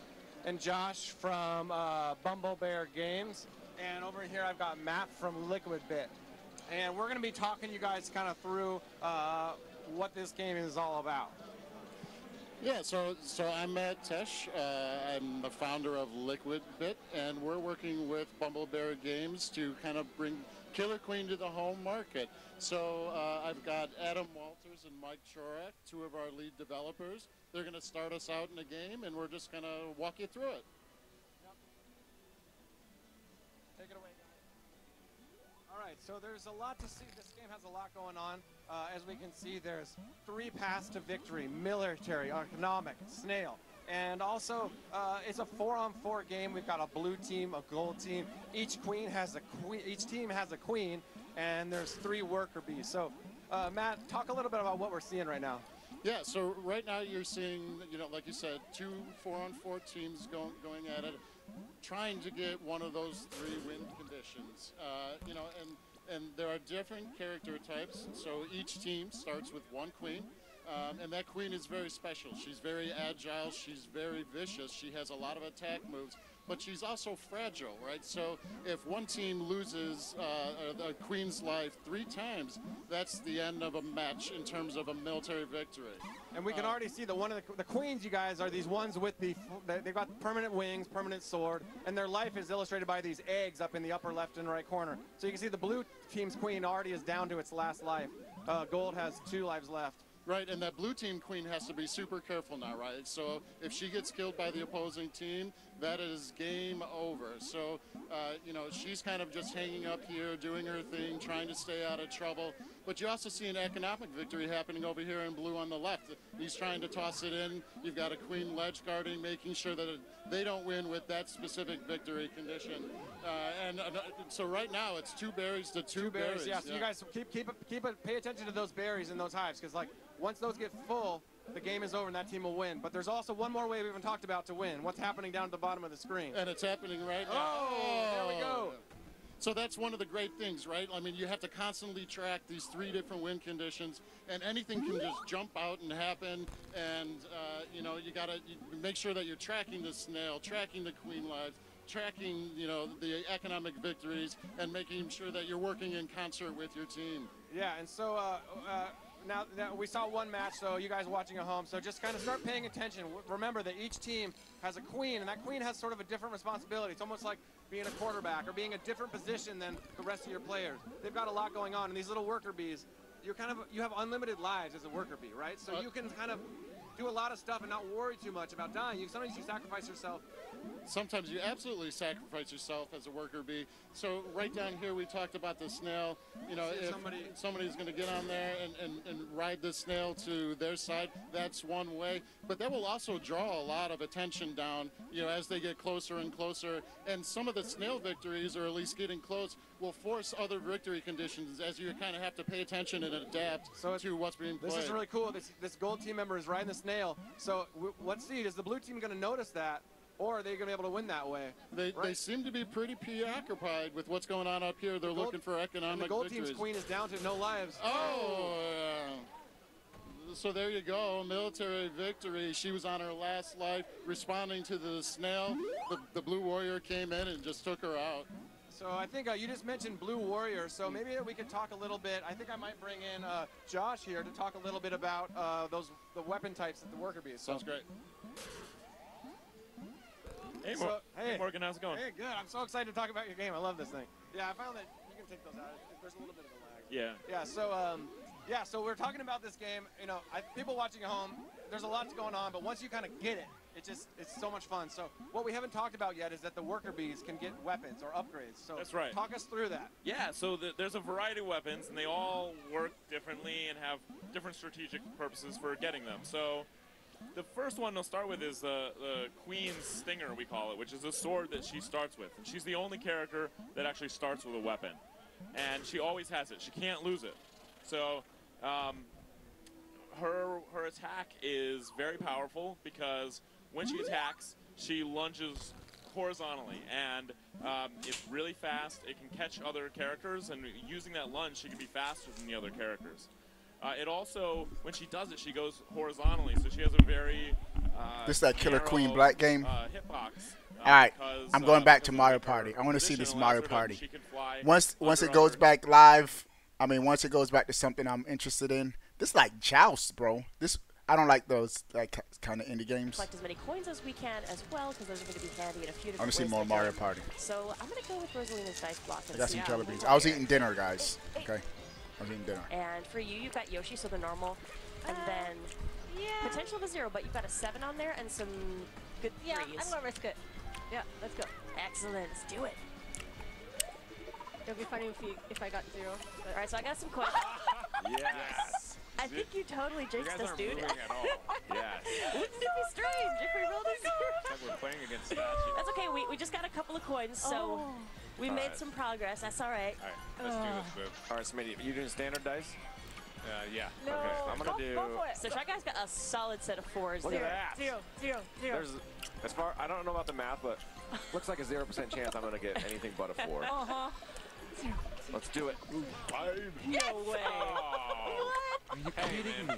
and Josh from Bumble Bear Games. And over here I've got Matt from Liquid Bit. And we're going to be talking you guys kind of through what this game is all about. Yeah, so I'm Matt Tesh. I'm the founder of Liquid Bit, and we're working with Bumble Bear Games to kind of bring Killer Queen to the home market. So I've got Adam Walters and Mike Chorak, two of our lead developers. They're going to start us out in the game, and we're just going to walk you through it. Take it away, guys. All right, so there's a lot to see. This game has a lot going on. As we can see, there's 3 paths to victory: military, economic, snail. And also, it's a 4-on-4 game. We've got a blue team, a gold team. Each team has a queen, and there's 3 worker bees. So, Matt, talk a little bit about what we're seeing right now. Yeah, so right now you're seeing, like you said, 2 4-on-4 teams going at it, trying to get one of those 3 win conditions. And there are different character types. So each team starts with 1 queen. And that queen is very special. She's very agile. She's very vicious. She has a lot of attack moves, but she's also fragile, right? So if one team loses the queen's life 3 times, that's the end of a match in terms of a military victory. And we can already see that one of the queens, you guys, are these ones with they've got permanent wings, permanent sword, and their life is illustrated by these eggs up in the upper left and right corner. So you can see the blue team's queen already is down to its last life. Gold has 2 lives left. Right, and that blue team queen has to be super careful now, right? So if she gets killed by the opposing team, that is game over. So, she's kind of just hanging up here, doing her thing, trying to stay out of trouble. But you also see an economic victory happening over here in blue on the left. He's trying to toss it in. You've got a queen ledge guarding, making sure that they don't win with that specific victory condition. So right now it's 2 berries to 2 berries. Yeah, so you guys pay attention to those berries in those hives, because once those get full, the game is over and that team will win. But there's also one more way we haven't talked about to win. What's happening down at the bottom of the screen? And it's happening right now. Oh, there we go. So that's one of the great things, right? I mean, you have to constantly track these 3 different win conditions, and anything can just jump out and happen. And, you got to make sure that you're tracking the snail, tracking the queen lives, tracking, the economic victories, and making sure that you're working in concert with your team. Yeah, and so now we saw 1 match, so you guys watching at home, so just kind of start paying attention. Remember that each team has a queen, and that queen has sort of a different responsibility. It's almost like being a quarterback or being a different position than the rest of your players. They've got a lot going on, and these little worker bees, you have unlimited lives as a worker bee, right? So you can kind of do a lot of stuff and not worry too much about dying. Sometimes you sacrifice yourself. Sometimes you absolutely sacrifice yourself as a worker bee. So right down here we talked about the snail. If somebody's going to get on there and ride the snail to their side, that's one way. But that will also draw a lot of attention down, as they get closer and closer. And some of the snail victories, or at least getting close, will force other victory conditions, as you kind of have to pay attention and adapt to what's being played. This is really cool. This gold team member is riding the snail. So let's see, is the blue team going to notice that? Or are they going to be able to win that way? They seem to be pretty preoccupied with what's going on up here. They're looking for economic victories. The gold team's queen is down to no lives. Oh! So there you go, military victory. She was on her last life, responding to the snail. The blue warrior came in and just took her out. So I think you just mentioned blue warrior, so maybe we could talk a little bit. I think I might bring in Josh here to talk a little bit about the weapon types that the worker bees. Sounds great. Hey, Morgan, how's it going? Hey, good. I'm so excited to talk about your game. I love this thing. Yeah, I found that you can take those out. There's a little bit of a lag. Yeah. Yeah, so we're talking about this game. People watching at home, there's a lot going on, but once you kind of get it, it's so much fun. So what we haven't talked about yet is that the worker bees can get weapons or upgrades. So that's right. Talk us through that. Yeah, so there's a variety of weapons, and they all work differently and have different strategic purposes for getting them. So the first one to start with is the Queen's Stinger, we call it, which is a sword that she starts with. And she's the only character that actually starts with a weapon. and she always has it. She can't lose it. So her attack is very powerful because when she attacks, she lunges horizontally, and it's really fast. It can catch other characters, and using that lunge, she can be faster than the other characters. It also, when she does it, she goes horizontally, so she has a very this is that Killer Queen Black game. Hitbox. All right, I'm going back to Mario Party. I want to see this Mario Party. Once it goes back live, I mean, once it goes back to something I'm interested in. This is like Joust, bro. This I don't like those like kind of indie games. Collect as many coins as we can as well, because those are going to be handy in a few different ways. I want to see more Mario Party. So I'm going to go with Rosalina's dice block. I got some jelly beans. I was eating dinner, guys. Okay, I was eating dinner. And for you, you've got Yoshi, so the normal, and then potential of a 0, but you've got a 7 on there and some good 3s. Yeah, I'm going to risk it. Yeah, let's go. Excellent, let's do it. It'll be funny if I got 0. All right, so I got some coins. Yes. I think you totally jinxed us, dude. At all. Yes. Wouldn't it be strange if we rolled a 0? It's like we're playing against statues. That's okay. We just got a couple of coins, so we made some progress. That's all right. All right, let's do this, Boo. All right, Smitty, you doing standard dice? Yeah. No. Okay, I'm gonna do. So Shy Guy's got a solid set of 4s. Look at that. 0, 0, 0. There's, as far I don't know about the math, but looks like a 0% chance I'm gonna get anything but a 4. Let's do it. Ooh, 5. No way. Are you kidding me?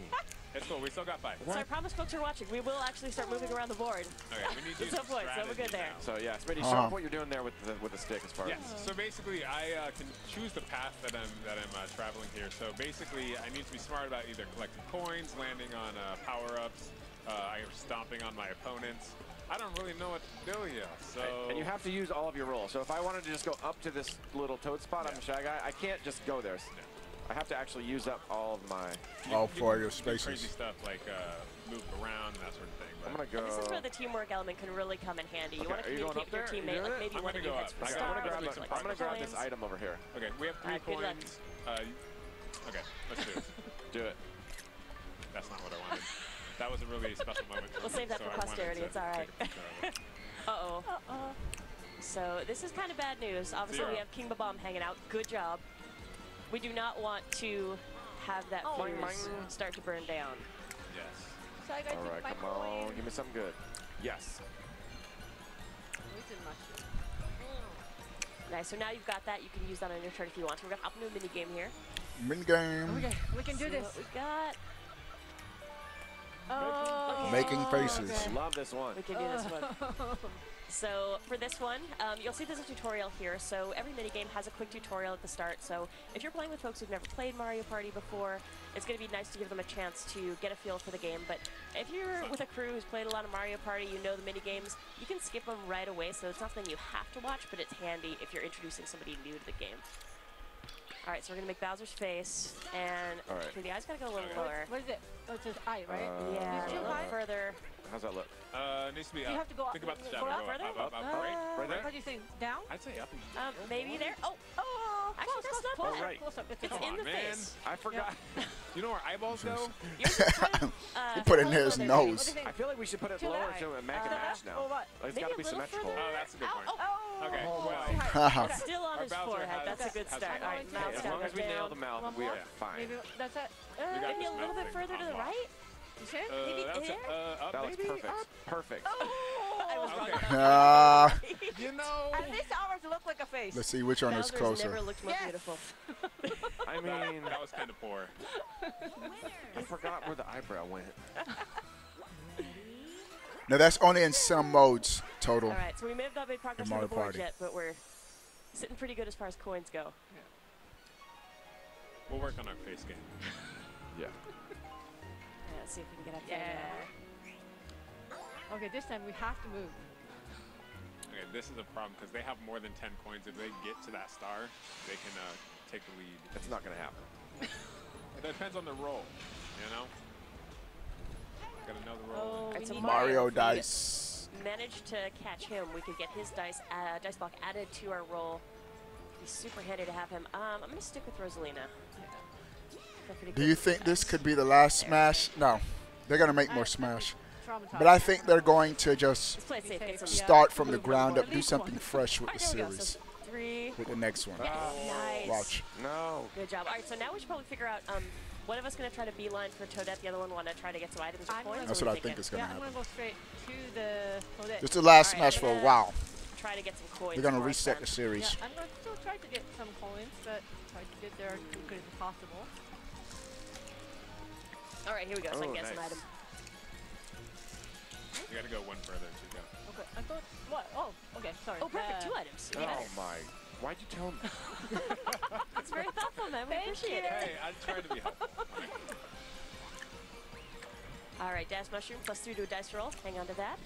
It's cool. We still got 5. So I promise folks who are watching, we will actually start moving around the board. Okay, we need to use some points, so we're good there. Now. So yeah, Smitty, show off what you're doing there with the stick as far as. Yes. So basically, I can choose the path that I'm traveling here. So basically, I need to be smart about either collecting coins, landing on power-ups, stomping on my opponents. I don't really know what to do yet, so... And you have to use all of your rolls. So if I wanted to just go up to this little toad spot, I'm a Shy Guy, I can't just go there. I have to actually use up all of my... All 4 of your spaces. Crazy stuff like move around, that sort of thing. I'm going to go... And this is where the teamwork element can really come in handy. You want to communicate with your teammate, like maybe I'm one of you heads for star. I'm going to grab this item over here. Okay, we have 3 coins. Okay, let's do it. Do it. That's not what I wanted. That was a really special moment for me. We'll save that for posterity. It's all right. Uh-oh. So this is kind of bad news. Obviously, we have King Babam hanging out. Good job. We do not want to have that fuse start to burn down. Yes. So I got all right, come on. Give me something good. Yes. Nice. So now you've got that. You can use that on your turn if you want to. We're going to hop into a mini game here. Mini game. Okay, we can do this. What we got. Making faces. Okay. Love this one. We can do this one. So for this one, you'll see there's a tutorial here. So every minigame has a quick tutorial at the start. So if you're playing with folks who've never played Mario Party before, it's going to be nice to give them a chance to get a feel for the game. But if you're with a crew who's played a lot of Mario Party, you know the minigames, you can skip them right away. So it's not something you have to watch, but it's handy if you're introducing somebody new to the game. All right, so we're going to make Bowser's face, and the eye's got to go a little lower. What is it? Oh, it's his eye, right? Yeah, a little further. How's that look? It needs to be up. You have to go up. Think about the go shadow. up Go further? up, right there. What do you think? Down? I'd say up. Maybe there. Oh, actually, that's not bad. Right. It's in the face. I forgot. You know where eyeballs go? He put it in his nose. I feel like we should put it lower to make a match now. It's got to be symmetrical. Oh, that's a good point. Okay, well. It's still on his forehead. That's a good start. All right, mouth's as long as we nail the mouth, we are fine. Maybe that's it. Maybe a little bit further to the right. Maybe there? That looks perfect. Perfect. I was wrong. You know. At least ours look like a face. Let's see which one is closer. Never looked more beautiful. I mean, that was kind of poor. I forgot where the eyebrow went. Now that's only in some modes total. All right, so we may have not made progress on the board yet, but we're sitting pretty good as far as coins go. We'll work on our face game. Yeah. Let's see if we can get up there. Okay, this time we have to move. Okay, this is a problem because they have more than 10 coins. If they get to that star, they can take the lead. It's not going to happen. It depends on the roll, you know? Gotta know the roll. Right, so Mario dice. Managed to catch him. We could get his dice block added to our roll. It'd be super handy to have him. I'm going to stick with Rosalina. Do you think this could be the last Smash? No. They're going to make more Smash. But I think they're going to just start from the ground up, do something fresh with the series. 3. With the next one. Yes. Nice. Watch. No. Good job. All right, so now we should probably figure out one of us going to try to beeline for Toadette, the other one want to try to get some items or coins. That's what I think is going to I'm happen. going to go straight to the Toadette. This is the last match for a while. Try to get some coins. They're going to reset the series. Yeah, I'm going to still try to get some coins, but try to get there as quickly as possible. All right, here we go. So I can get some item. You got to go one further to go. Okay, I thought, what? Oh, okay, sorry. Oh, perfect. 2 items. Oh, my. Why'd you tell me? That's very thoughtful, man. We appreciate it. Hey, I tried to be helpful. All right, dash mushroom +3 to a dice roll. Hang on to that.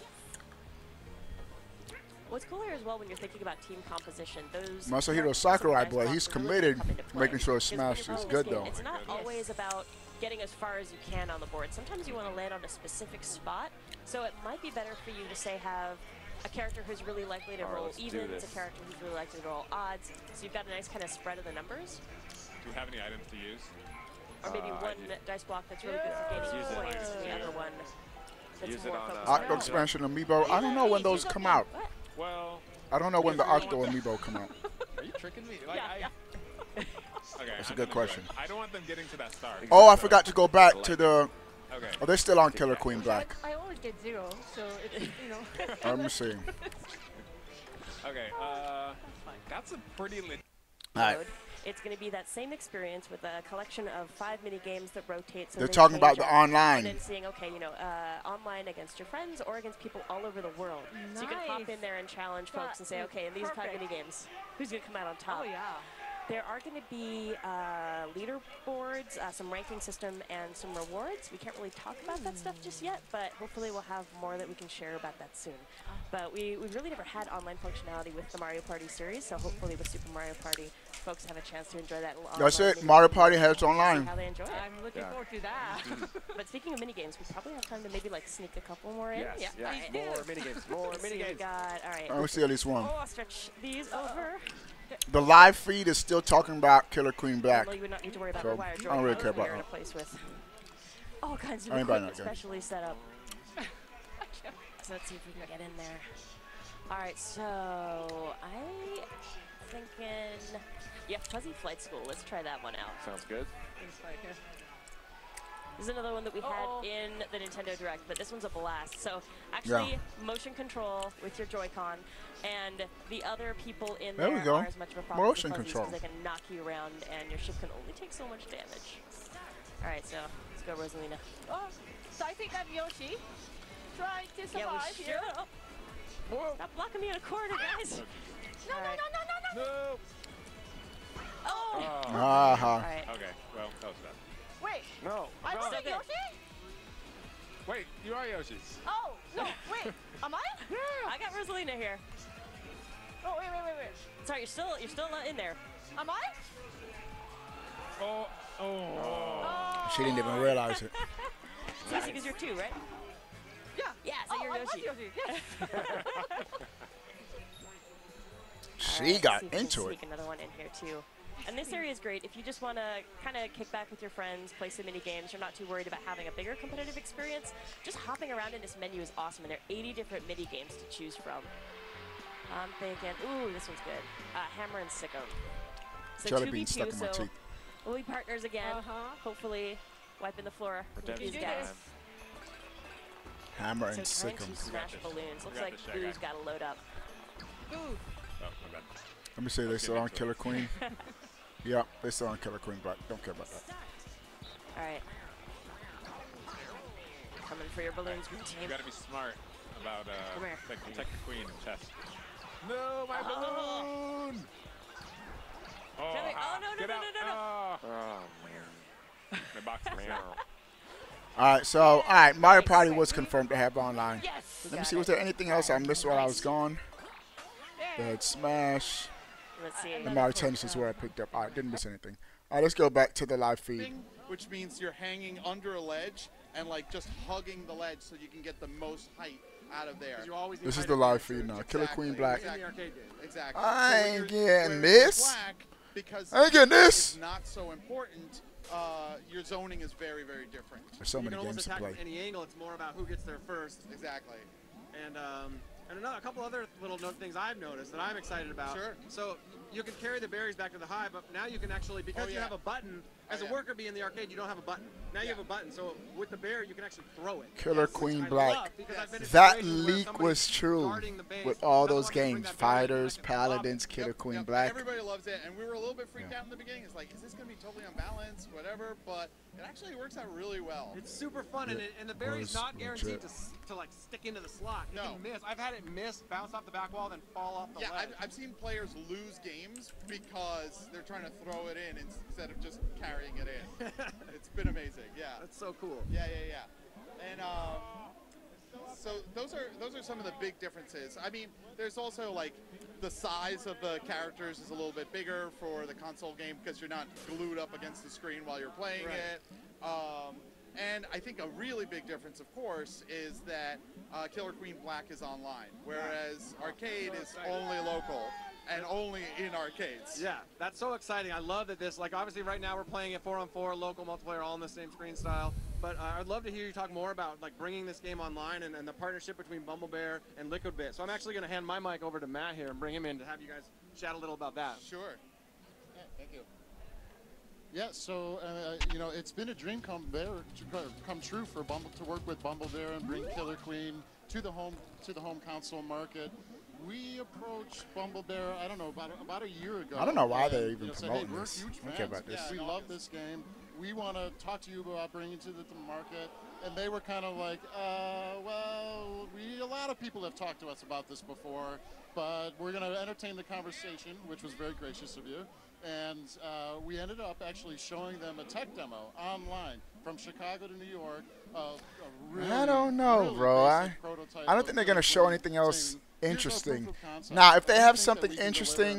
What's cooler as well when you're thinking about team composition, those Masahiro Sakurai, boy, he's committed, making sure Smash is good though. It's not always about getting as far as you can on the board. Sometimes you want to land on a specific spot, so it might be better for you to say have a character who's really likely to roll evens, a character who's really likely to roll odds, so you've got a nice kind of spread of the numbers. Do you have any items to use? Or maybe one dice block that's really good for gaining points, and the other one that's more focused Octo expansion amiibo. I don't know when those come out. Well, I don't know when the Octo amiibo come out. Are you tricking me? Like, okay, that's a good question. I don't want them getting to that star. Oh, I forgot to go back to the. Okay. Oh, they're still on Killer Queen Black. I always get 0, so it's, you know. Let me see. Okay, that's a pretty legit. All right. It's going to be that same experience with a collection of 5 mini games that rotate. So they're talking about the online. And then seeing, okay, you know, online against your friends or against people all over the world. Nice. So you can hop in there and challenge folks and say, okay, in these 5 mini games, who's going to come out on top? Oh, yeah. There are going to be leaderboards, some ranking system, and some rewards. We can't really talk about that stuff just yet, but hopefully we'll have more that we can share about that soon. But we've really never had online functionality with the Mario Party series, so hopefully with Super Mario Party, folks have a chance to enjoy that. That's it. Mario Party has online. How they enjoy it. I'm looking forward to that. But speaking of minigames, we probably have time to maybe like sneak a couple more in. Yes, yeah. yes. More minigames. More minigames. We got, all right. Let me see at least one. Oh, I'll stretch these over. The live feed is still talking about Killer Queen Black. Well, you would not need to worry about so the wire I don't really care about in a that. place with all kinds of Anybody equipment specially set up. So let's see if we can get in there. All right, so I thinking, yeah, Fuzzy Flight School. Let's try that one out. Sounds good. This is another one that we had in the Nintendo Direct, but this one's a blast. So actually, motion control with your Joy-Con, and the other people in there are as much of a problem motion as the control. because they can knock you around, and your ship can only take so much damage. All right, so let's go, Rosalina. Oh, so I think I'm Yoshi. Trying to survive Yeah, we here. Whoa. Stop blocking me in a corner, guys. No, right. no. Oh. Right. Okay, well, that was bad. Wait. No. I wasn't good. Yoshi? Wait, you are Yoshi. Oh, no, wait. Am I? I got Rosalina here. Oh, wait. Sorry, you're still not in there. Am I? Oh. She didn't even realize it. It's easy because you're 2, right? Yeah. Yeah, so you're I Yoshi. was Yoshi. Yes. She got see if we can into it. sneak another one in here too. And this area is great if you just want to kind of kick back with your friends, play some mini games. You're not too worried about having a bigger competitive experience. Just hopping around in this menu is awesome, and there are 80 different mini games to choose from. I'm thinking, ooh, this one's good. Hammer and Sick'em. So Jelly 2v2, bean stuck in my so teeth. we'll be partners again. Hopefully, wiping the floor with these guys. Hammer and So trying to Sick'em. smash balloons. Looks like Boo's got to load up. Ooh. Oh, my bad. Let me see. They still on Killer Queen. Yeah, they still on Killer Queen Black. Don't care about that. All right. Coming for your balloons, green team. You gotta be smart about Come here. like protect the queen and chest. No, my balloon! Oh, no, get out. Oh, man. My box is out. All right, so all right, Mario Party was confirmed to have online. Yes. Let me see. Was there anything else I missed while I was gone? They had Smash. Let's see. And Mario Tennis is where I picked up. All right, didn't miss anything. All right, let's go back to the live feed. Which means you're hanging under a ledge and like just hugging the ledge so you can get the most height out of there. This is the live feed now. Killer Queen Black. Exactly. I ain't getting this. Because I ain't getting this. it's not so important. Your zoning is very, very different. There's so many You can games almost to attack play. from any angle. It's more about who gets there first. Exactly. And And a couple other little things I've noticed that I'm excited about. Sure. So you can carry the berries back to the hive, but now you can actually, because you have a button, as a worker bee in the arcade, you don't have a button. Now you have a button, so with the bear, you can actually throw it. Killer Queen Black. That leak was true with all those games. Fighters, Paladins, Killer Queen Black. Everybody loves it, and we were a little bit freaked out in the beginning. It's like, is this going to be totally unbalanced, whatever? But it actually works out really well. It's super fun, and the berry's not guaranteed to like stick into the slot. You can miss. I've had it miss, bounce off the back wall, then fall off the ledge. I've seen players lose games because they're trying to throw it in instead of just carrying it in. It's been amazing. Yeah, that's so cool. Yeah. And so those are some of the big differences. I mean, there's also like the size of the characters is a little bit bigger for the console game because you're not glued up against the screen while you're playing it. And I think a really big difference, of course, is that Killer Queen Black is online, whereas Arcade is only local and only in arcades. Yeah, that's so exciting. I love that this, like, obviously right now we're playing it 4-on-4, local multiplayer, all in the same screen style. But I'd love to hear you talk more about like bringing this game online and the partnership between BumbleBear and Liquidbit. So I'm actually going to hand my mic over to Matt here and bring him in to have you guys chat a little about that. Sure. Yeah, thank you. Yeah, so you know, it's been a dream come true for to work with BumbleBear and bring Killer Queen to the home console market. We approached BumbleBear, I don't know, about a year ago. I don't know why they're even said, promoting hey, we're this. huge I don't care about this. We love this game. We want to talk to you about bringing it to the market. And they were kind of like, well, a lot of people have talked to us about this before, but we're going to entertain the conversation, which was very gracious of you. And we ended up actually showing them a tech demo online from Chicago to New York. I don't know, bro. I don't think they're going to show anything else interesting. Now, if they have something interesting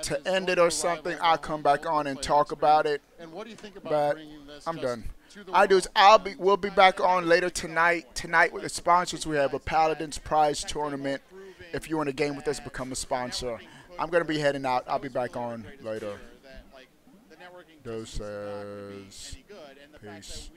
to end it or something, I'll come back on and talk about it. But I'm done. We'll be back on later tonight. Tonight with the sponsors, we have a Paladins Prize Tournament. If you want to game with us, become a sponsor. I'm going to be heading out. I'll be back on later. Doses. Peace.